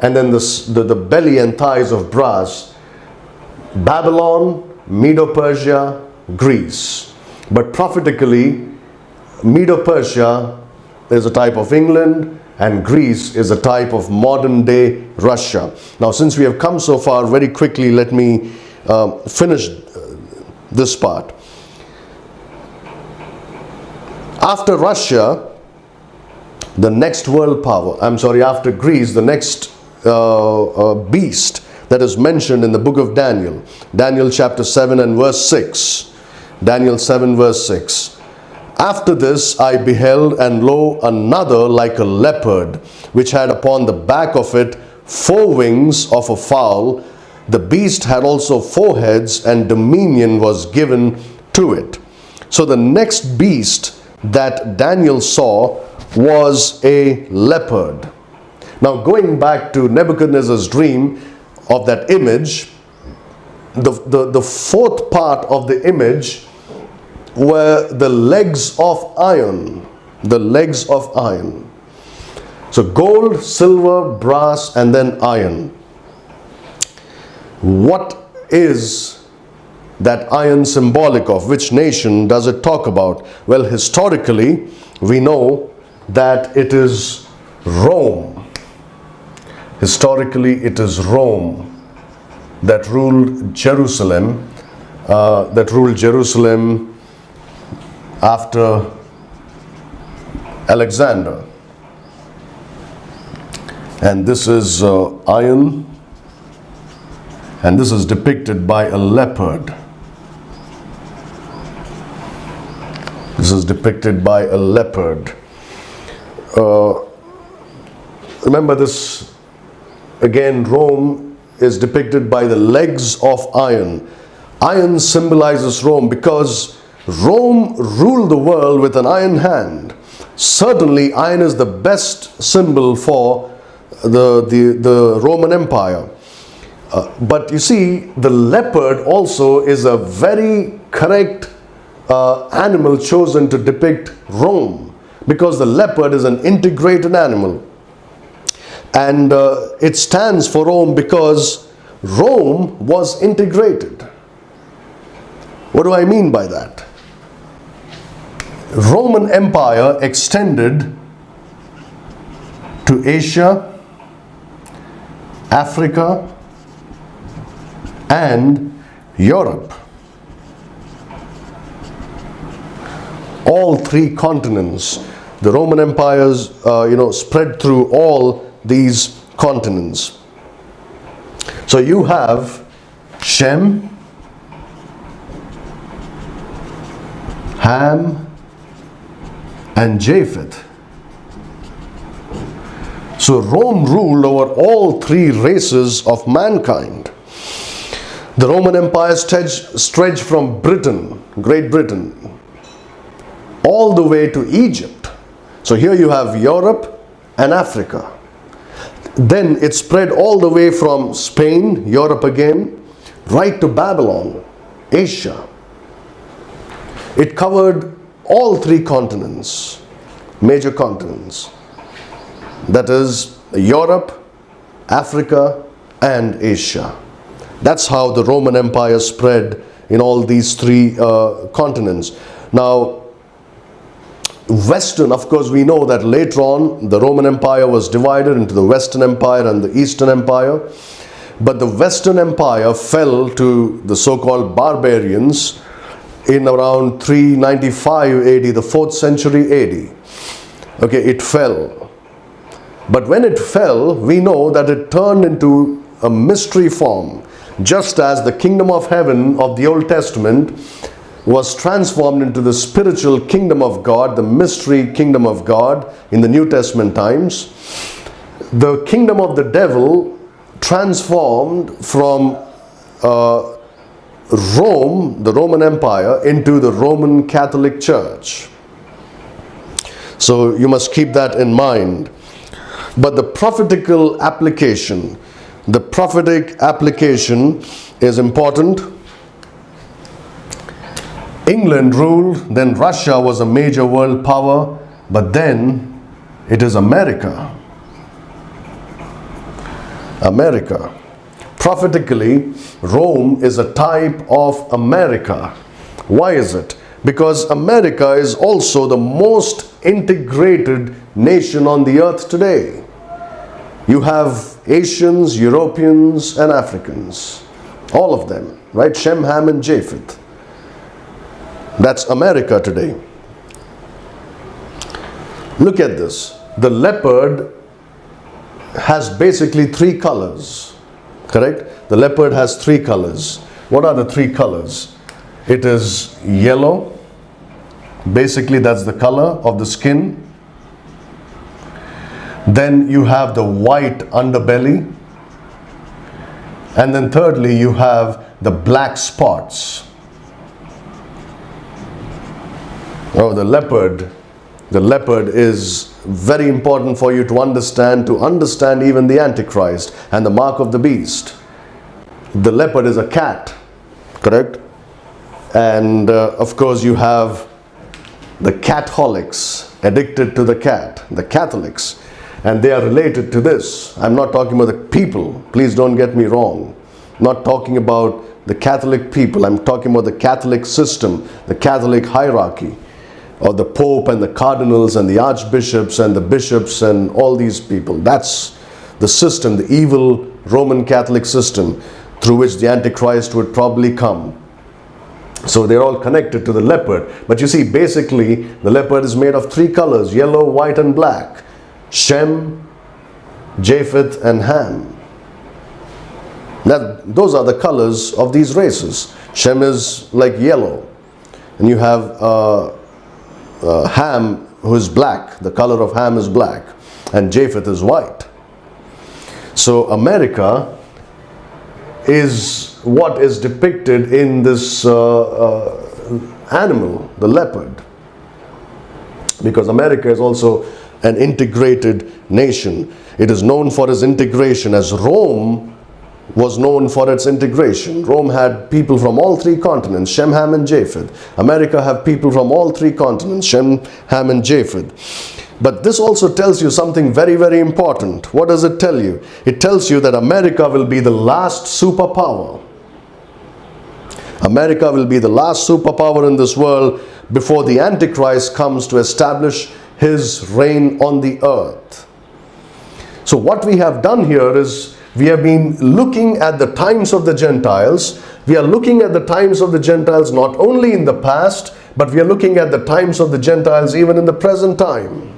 and then the belly and thighs of brass. Babylon, Medo-Persia, Greece. But prophetically, Medo-Persia is a type of England, and Greece is a type of modern day Russia. Now, since we have come so far, very quickly let me finish this part. After Russia, the next world power, after Greece, the next beast that is mentioned in the book of Daniel. Daniel chapter 7 and verse 6. Daniel 7 verse 6. After this I beheld, and lo, another like a leopard, which had upon the back of it 4 wings of a fowl. The beast had also 4 heads, and dominion was given to it. So the next beast that Daniel saw was a leopard. Now, going back to Nebuchadnezzar's dream of that image, the 4th part of the image were the legs of iron. The legs of iron. So gold, silver, brass, and then iron. What is that iron symbolic of? Which nation does it talk about? Well, historically, we know that it is Rome. Historically, it is Rome that ruled Jerusalem, after Alexander. And this is iron, and this is depicted by a leopard. This is depicted by a leopard. Remember this, again, Rome is depicted by the legs of iron. Iron symbolizes Rome because Rome ruled the world with an iron hand. Certainly, iron is the best symbol for the Roman Empire. But you see, the leopard also is a very correct animal chosen to depict Rome, because the leopard is an integrated animal. And it stands for Rome because Rome was integrated. What do I mean by that? Roman Empire extended to Asia, Africa, and Europe. All 3 continents. The Roman empires, spread through all these continents. So you have Shem, Ham, and Japheth. So Rome ruled over all 3 races of mankind. The Roman Empire stretched from Britain, Great Britain, all the way to Egypt. So here you have Europe and Africa. Then it spread all the way from Spain, Europe again, right to Babylon, Asia. It covered all 3 continents, major continents. That is Europe, Africa, and Asia. That's how the Roman Empire spread in all these 3 continents. Now, Western, of course, we know that later on the Roman Empire was divided into the Western Empire and the Eastern Empire. But the Western Empire fell to the so-called barbarians in around 395 AD, the 4th century AD. Okay, it fell. But when it fell, we know that it turned into a mystery form, just as the kingdom of heaven of the Old Testament was transformed into the spiritual kingdom of God, the mystery kingdom of God in the New Testament times. The kingdom of the devil transformed from Rome, the Roman Empire, into the Roman Catholic Church. So you must keep that in mind. But the prophetical application, the prophetic application is important. England ruled, then Russia was a major world power, but then it is America. America. Prophetically, Rome is a type of America. Why is it? Because America is also the most integrated nation on the earth today. You have Asians, Europeans, and Africans. All of them, right? Shem, Ham, and Japheth. That's America today. Look at this. The leopard has basically three colors. Correct? The leopard has three colors. What are the three colors? It is yellow. Basically, that's the color of the skin. Then you have the white underbelly. And then thirdly, you have the black spots. Oh, the leopard is very important for you to understand even the Antichrist and the mark of the beast. The leopard is a cat, correct? And of course you have the catholics, addicted to the cat, the Catholics, and they are related to this. I'm not talking about the people, please don't get me wrong. I'm not talking about the Catholic people, I'm talking about the Catholic system, the Catholic hierarchy, or the Pope and the cardinals and the archbishops and the bishops and all these people. That's the system, the evil Roman Catholic system through which the Antichrist would probably come. So they're all connected to the leopard. But you see, basically the leopard is made of three colors: yellow, white, and black. Shem, Japheth, and Ham. Those are the colors of these races. Shem is like yellow, and you have Ham, who is black. The color of Ham is black, and Japheth is white. So America is what is depicted in this animal, the leopard, because America is also an integrated nation. It is known for its integration, as Rome was known for its integration. Rome had people from all three continents, Shem, Ham, and Japheth. America have people from all three continents, Shem, Ham, and Japheth. But this also tells you something very, very important. What does it tell you? It tells you that America will be the last superpower. America will be the last superpower in this world before the Antichrist comes to establish his reign on the earth. So what we have done here is we have been looking at the times of the Gentiles. We are looking at the times of the Gentiles not only in the past, but we are looking at the times of the Gentiles even in the present time.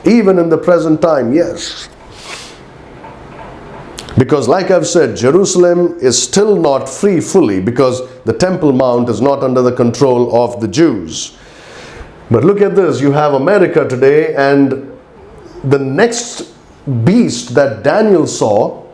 Even in the present time, yes. Because like I've said, Jerusalem is still not free fully, because the Temple Mount is not under the control of the Jews. But look at this, you have America today, and the next beast that Daniel saw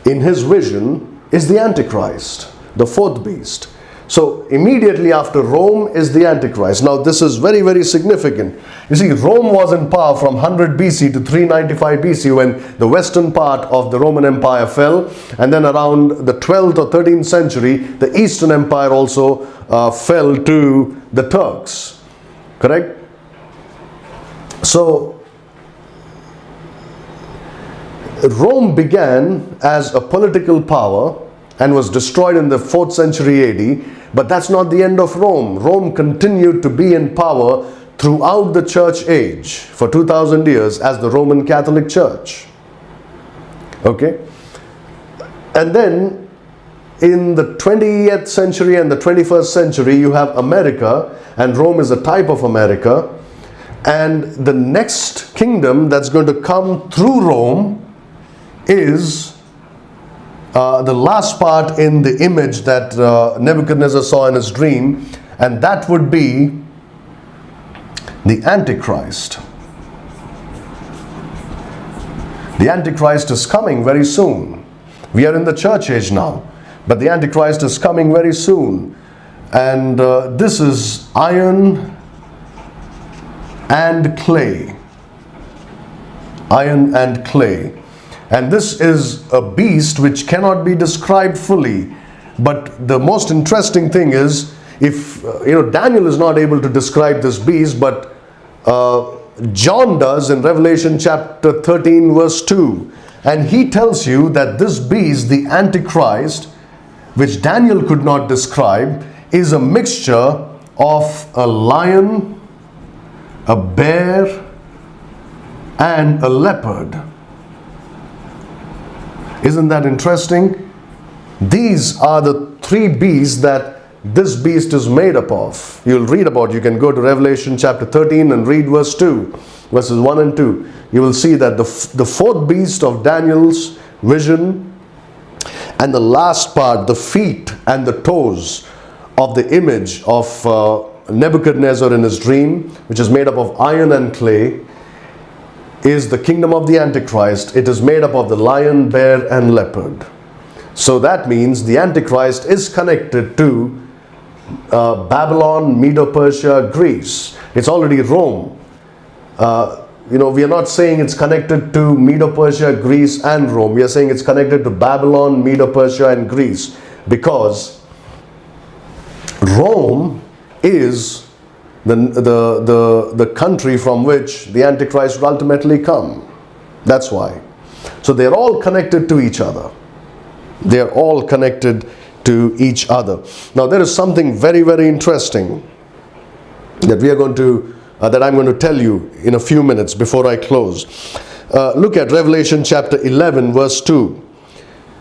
in his vision is the Antichrist, the fourth beast. So immediately after Rome is the Antichrist. Now this is very, very significant. You see, Rome was in power from 100 BC to 395 BC when the western part of the Roman Empire fell, and then around the 12th or 13th century the Eastern Empire also fell to the Turks. Correct? So Rome began as a political power and was destroyed in the 4th century AD, but that's not the end of Rome. Rome continued to be in power throughout the church age for 2000 years as the Roman Catholic Church. Okay? And then in the 20th century and the 21st century you have America, and Rome is a type of America, and the next kingdom that's going to come through Rome is the last part in the image that Nebuchadnezzar saw in his dream, and that would be the Antichrist. The Antichrist is coming very soon. We are in the church age now, but the Antichrist is coming very soon. And this is iron and clay. iron and clay. And this is a beast which cannot be described fully. But the most interesting thing is, if Daniel is not able to describe this beast, but John does in Revelation chapter 13 verse 2. And he tells you that this beast, the Antichrist, which Daniel could not describe, is a mixture of a lion, a bear, and a leopard. Isn't that interesting? These are the three beasts that this beast is made up of. You'll read about, you can go to Revelation chapter 13 and read verse 2, verses 1 and 2. You will see that the fourth beast of Daniel's vision, and the last part, the feet and the toes of the image of Nebuchadnezzar in his dream, which is made up of iron and clay, is the kingdom of the Antichrist. It is made up of the lion, bear, and leopard. So that means the Antichrist is connected to Babylon, Medo-Persia, Greece. It's already Rome. We are not saying it's connected to Medo-Persia, Greece, and Rome. We are saying it's connected to Babylon, Medo-Persia, and Greece, because Rome is the country from which the Antichrist will ultimately come. That's why. So they're all connected to each other. They're all connected to each other. Now there is something very, very interesting that I'm going to tell you in a few minutes before I close. Look at Revelation chapter 11 verse 2.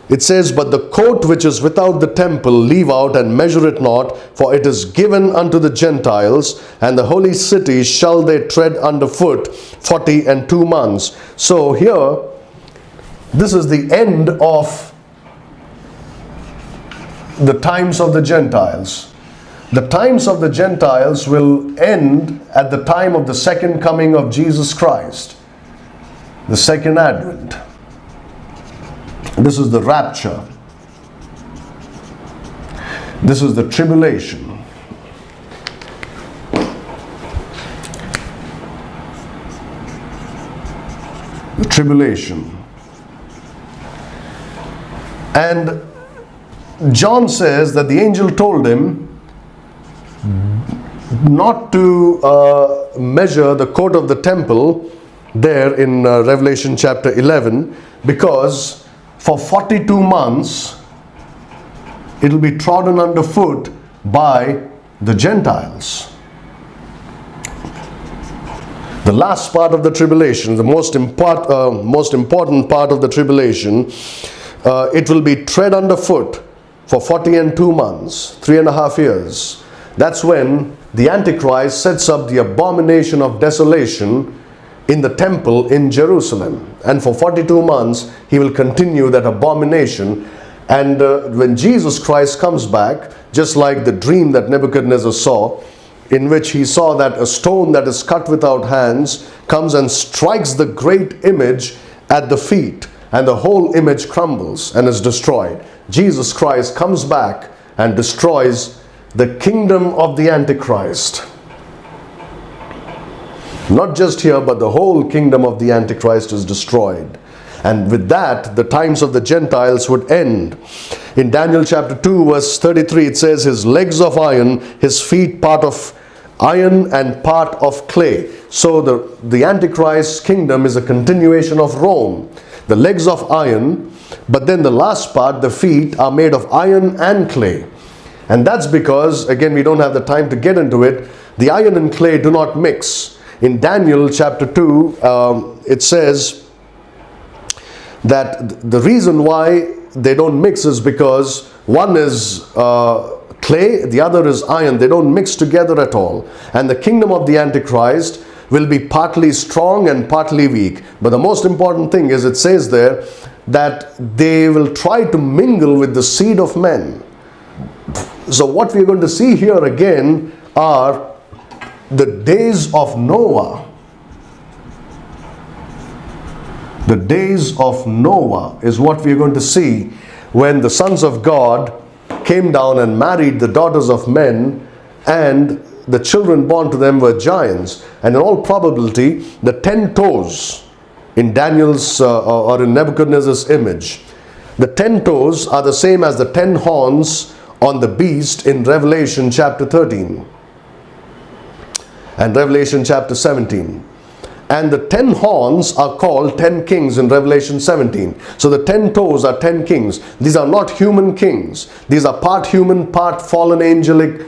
It says, "But the court which is without the temple leave out and measure it not, for it is given unto the Gentiles, and the holy city shall they tread under foot 42 months." So here, this is the end of the times of the Gentiles. The times of the Gentiles will end at the time of the second coming of Jesus Christ, the second advent. This is the rapture. This is the tribulation. The tribulation. And John says that the angel told him not to measure the court of the temple there in Revelation chapter 11, because for 42 months it will be trodden underfoot by the Gentiles. The last part of the tribulation, the most important part of the tribulation, it will be tread underfoot for 42 months, 3.5 years. That's when the Antichrist sets up the abomination of desolation in the temple in Jerusalem. And for 42 months, he will continue that abomination. And when Jesus Christ comes back, just like the dream that Nebuchadnezzar saw, in which he saw that a stone that is cut without hands comes and strikes the great image at the feet, and the whole image crumbles and is destroyed. Jesus Christ comes back and destroys the kingdom of the Antichrist. Not just here, but the whole kingdom of the Antichrist is destroyed. And with that, the times of the Gentiles would end. In Daniel chapter 2 verse 33, it says, "His legs of iron, his feet part of iron and part of clay." So the Antichrist's kingdom is a continuation of Rome. The legs of iron, but then the last part, the feet, are made of iron and clay. And that's because, again, we don't have the time to get into it, the iron and clay do not mix. In Daniel chapter 2, it says that the reason why they don't mix is because one is clay, the other is iron. They don't mix together at all. And the kingdom of the Antichrist will be partly strong and partly weak. But the most important thing is, it says there that they will try to mingle with the seed of men. So what we're going to see here again are the days of Noah. The days of Noah is what we're going to see, when the sons of God came down and married the daughters of men, and the children born to them were giants. And in all probability, the 10 toes in Daniel's or in Nebuchadnezzar's image. The 10 toes are the same as the 10 horns on the beast in Revelation chapter 13 and Revelation chapter 17. And the 10 horns are called 10 kings in Revelation 17. So the 10 toes are 10 kings. These are not human kings. These are part human, part fallen angelic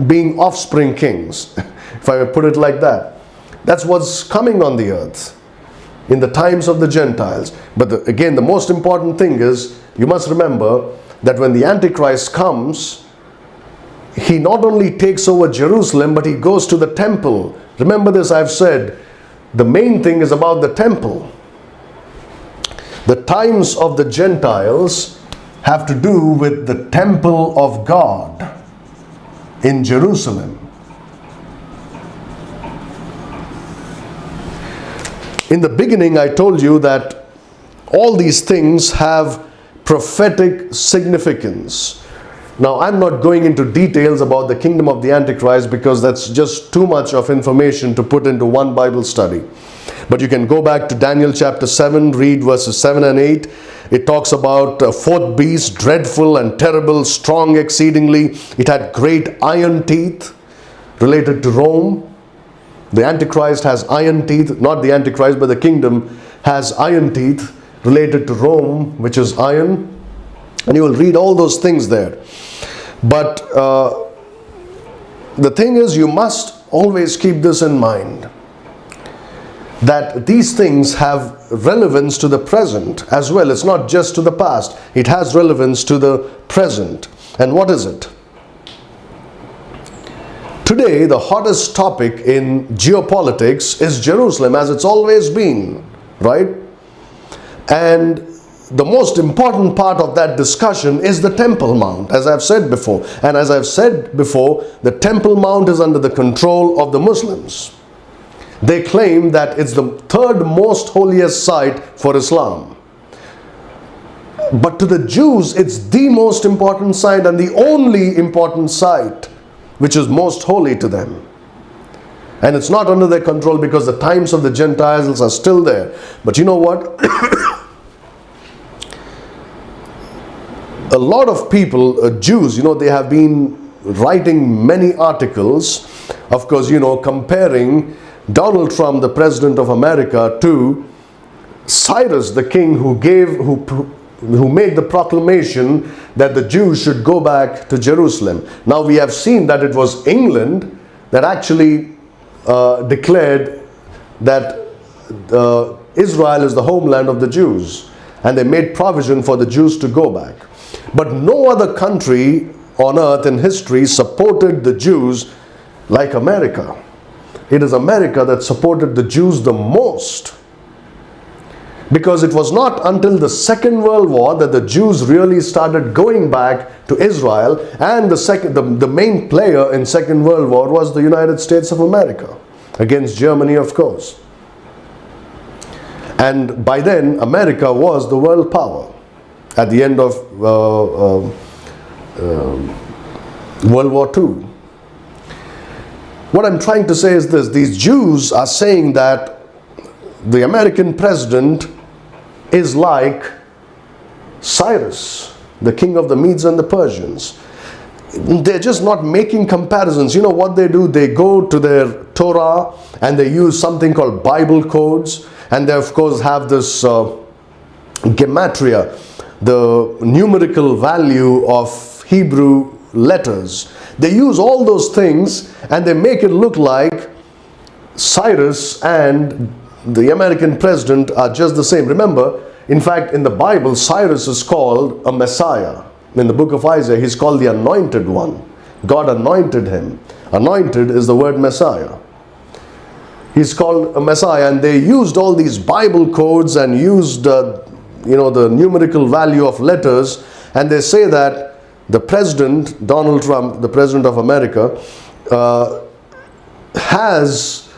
being offspring kings, if I put it like that. That's what's coming on the earth in the times of the Gentiles. But again, the most important thing is, you must remember that when the Antichrist comes, he not only takes over Jerusalem, but he goes to the temple. Remember this, I've said, the main thing is about the temple. The times of the Gentiles have to do with the temple of God in Jerusalem. In the beginning, I told you that all these things have prophetic significance. Now, I'm not going into details about the kingdom of the Antichrist because that's just too much of information to put into one Bible study. But you can go back to Daniel chapter 7, read verses 7 and 8. It talks about a fourth beast, dreadful and terrible, strong exceedingly. It had great iron teeth, related to Rome. The Antichrist has iron teeth, not the Antichrist, but the kingdom has iron teeth, related to Rome, which is iron. And you will read all those things there. But the thing is, you must always keep this in mind, that these things have relevance to the present as well. It's not just to the past. It has relevance to the present. And what is it? Today, the hottest topic in geopolitics is Jerusalem, as it's always been, right? And the most important part of that discussion is the Temple Mount, as I've said before. And as I've said before, the Temple Mount is under the control of the Muslims. They claim that it's the third most holiest site for Islam. But to the Jews, it's the most important site and the only important site which is most holy to them. And it's not under their control because the times of the Gentiles are still there. But you know what? A lot of people, Jews, they have been writing many articles, of course, comparing Donald Trump, the President of America, to Cyrus, the king who made the proclamation that the Jews should go back to Jerusalem. Now we have seen that it was England that actually declared that Israel is the homeland of the Jews, and they made provision for the Jews to go back. But no other country on earth in history supported the Jews like America. It is America that supported the Jews the most. Because it was not until the Second World War that the Jews really started going back to Israel, and the main player in Second World War was the United States of America, against Germany, of course. And by then, America was the world power at the end of World War II. What I'm trying to say is this: these Jews are saying that the American president is like Cyrus, the king of the Medes and the Persians. They're just not making comparisons. You know what they do? They go to their Torah and they use something called Bible codes, and they of course have this gematria, the numerical value of Hebrew letters. They use all those things and they make it look like Cyrus and the American president are just the same. Remember, in fact, in the Bible, Cyrus is called a Messiah. In the book of Isaiah, he's called the Anointed One. God anointed him. Anointed is the word Messiah. He's called a Messiah, and they used all these Bible codes and used the numerical value of letters, and they say that the president, Donald Trump, the president of America, has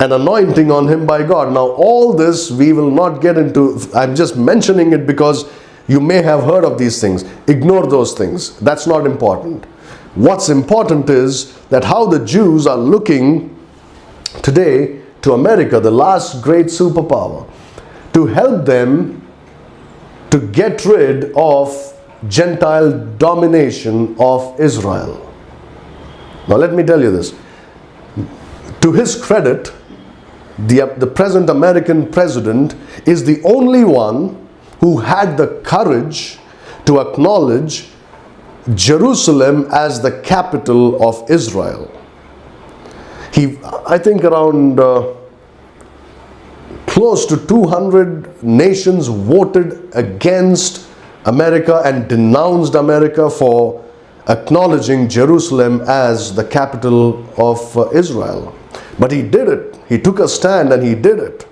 an anointing on him by God. Now all this we will not get into. I'm just mentioning it because you may have heard of these things. Ignore those things. That's not important. What's important is that how the Jews are looking today to America, the last great superpower, to help them to get rid of Gentile domination of Israel. Now let me tell you this. To his credit, the present American president is the only one who had the courage to acknowledge Jerusalem as the capital of Israel. I think around close to 200 nations voted against America and denounced America for acknowledging Jerusalem as the capital of Israel. But he did it. He took a stand and he did it.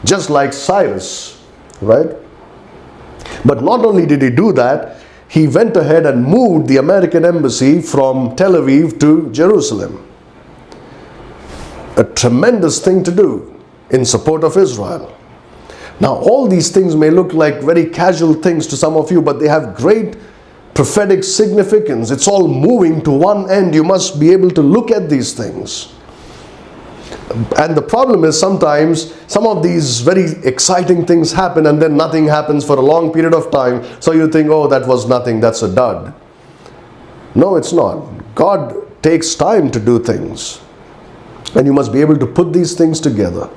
Just like Cyrus, right? But not only did he do that, he went ahead and moved the American embassy from Tel Aviv to Jerusalem. A tremendous thing to do in support of Israel. Now, all these things may look like very casual things to some of you, but they have great prophetic significance. It's all moving to one end. You must be able to look at these things. And the problem is sometimes some of these very exciting things happen and then nothing happens for a long period of time. So you think, oh, that was nothing, that's a dud. No, it's not. God takes time to do things. And you must be able to put these things together.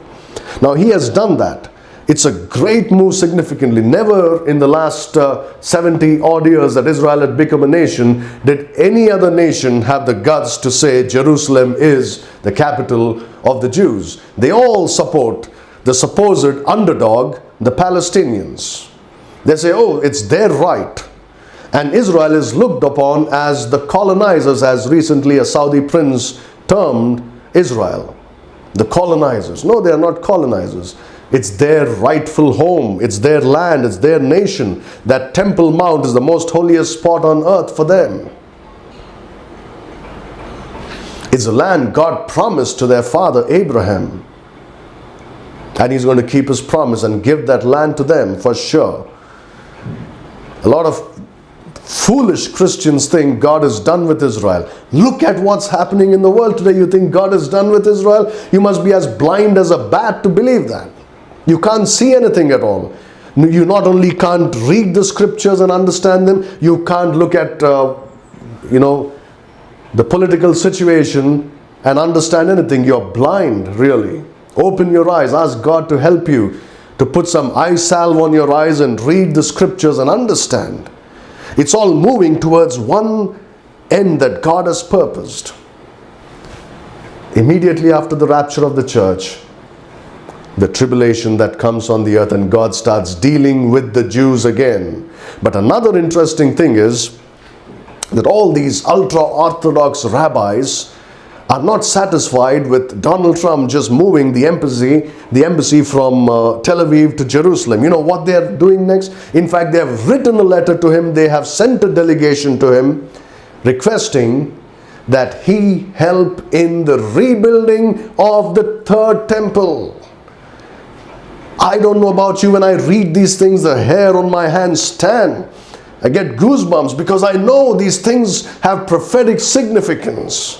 Now he has done that. It's a great move significantly. Never in the last 70 odd years that Israel had become a nation did any other nation have the guts to say Jerusalem is the capital of the Jews. They all support the supposed underdog, the Palestinians. They say, oh, it's their right. And Israel is looked upon as the colonizers, as recently a Saudi prince termed Israel. The colonizers. No, they are not colonizers. It's their rightful home. It's their land. It's their nation. That Temple Mount is the most holiest spot on earth for them. It's a land God promised to their father Abraham. And he's going to keep his promise and give that land to them for sure. A lot of foolish Christians think God is done with Israel. Look at what's happening in the world today. You think God is done with Israel? You must be as blind as a bat to believe that. You can't see anything at all. You not only can't read the scriptures and understand them, you can't look at, the political situation and understand anything. You're blind, really. Open your eyes. Ask God to help you to put some eye salve on your eyes and read the scriptures and understand. It's all moving towards one end that God has purposed. Immediately after the rapture of the church, the tribulation that comes on the earth, and God starts dealing with the Jews again. But another interesting thing is that all these ultra-orthodox rabbis are not satisfied with Donald Trump just moving the embassy from Tel Aviv to Jerusalem. You know what they are doing next? In fact, they have written a letter to him. They have sent a delegation to him requesting that he help in the rebuilding of the third temple. I don't know about you, when I read these things, the hair on my hands stand. I get goosebumps because I know these things have prophetic significance.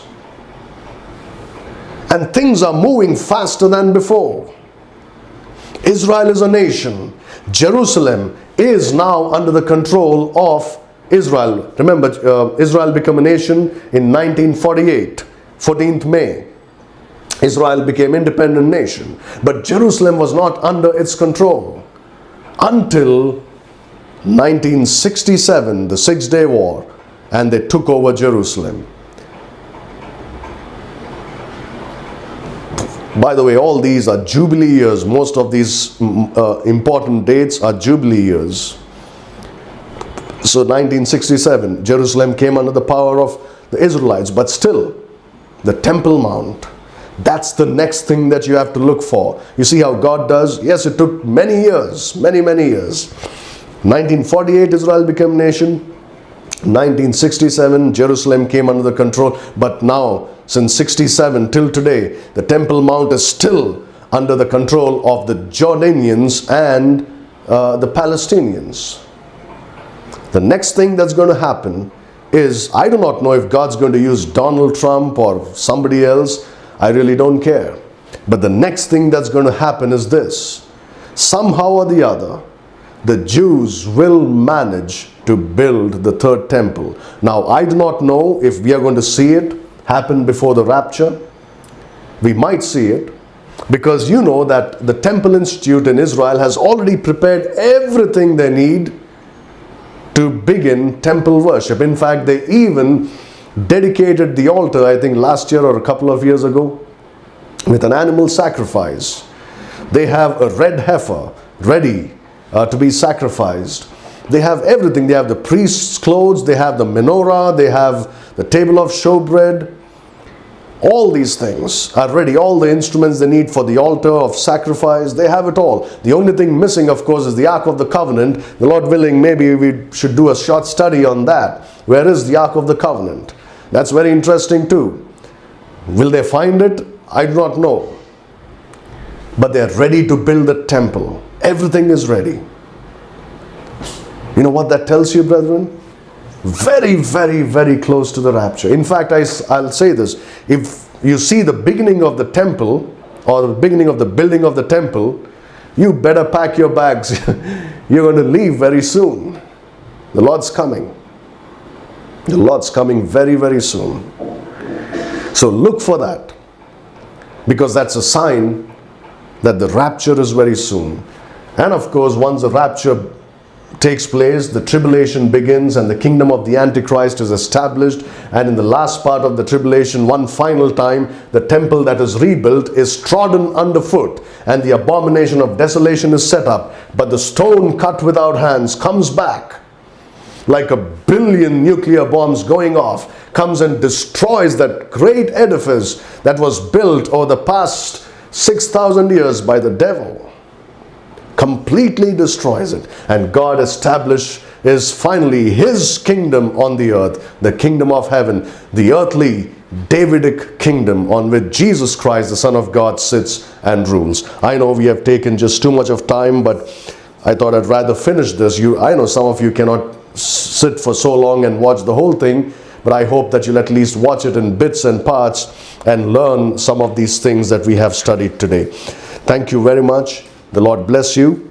And things are moving faster than before. Israel is a nation. Jerusalem is now under the control of Israel. Remember, Israel became a nation in 1948, 14th May. Israel became an independent nation. But Jerusalem was not under its control until 1967, the Six-Day War, and they took over Jerusalem. By the way, all these are Jubilee years. Most of these important dates are Jubilee years. So 1967, Jerusalem came under the power of the Israelites. But still, the Temple Mount, that's the next thing that you have to look for. You see how God does? Yes, it took many years, many years. 1948, Israel became a nation. 1967, Jerusalem came under the control. But now, since 67 till today, the Temple Mount is still under the control of the Jordanians and the Palestinians. The next thing that's going to happen is, I do not know if God's going to use Donald Trump or somebody else. I really don't care. But the next thing that's going to happen is this. Somehow or the other, the Jews will manage to build the third temple. Now, I do not know if we are going to see it happen before the rapture. We might see it, because you know that the Temple Institute in Israel has already prepared everything they need to begin temple worship. In fact, they even dedicated the altar, I think last year or a couple of years ago, with an animal sacrifice. They have a red heifer ready to be sacrificed. They have everything. They have the priest's clothes, they have the menorah, they have the table of showbread. All these things are ready. All the instruments they need for the altar of sacrifice, they have it all. The only thing missing, of course, is the Ark of the Covenant. The Lord willing, maybe we should do a short study on that. Where is the Ark of the Covenant? That's very interesting too. Will they find it? I do not know. But they are ready to build the temple. Everything is ready. You know what that tells you, brethren? Very, very, very close to the rapture. In fact, I'll say this. If you see the beginning of the temple, or the beginning of the building of the temple, you better pack your bags. You're going to leave very soon. The Lord's coming. The Lord's coming very, very soon. So look for that, because that's a sign that the rapture is very soon. And of course, once the rapture takes place, the tribulation begins and the kingdom of the Antichrist is established, and in the last part of the tribulation, one final time, the temple that is rebuilt is trodden underfoot and the abomination of desolation is set up. But the stone cut without hands comes back like a billion nuclear bombs going off, comes and destroys that great edifice that was built over the past 6,000 years by the devil. Completely destroys it, and God establishes finally His kingdom on the earth, the kingdom of heaven, the earthly Davidic kingdom on which Jesus Christ, the Son of God, sits and rules. I know we have taken just too much of time, but I thought I'd rather finish this. I know some of you cannot sit for so long and watch the whole thing, but I hope that you'll at least watch it in bits and parts and learn some of these things that we have studied today. Thank you very much. The Lord bless you.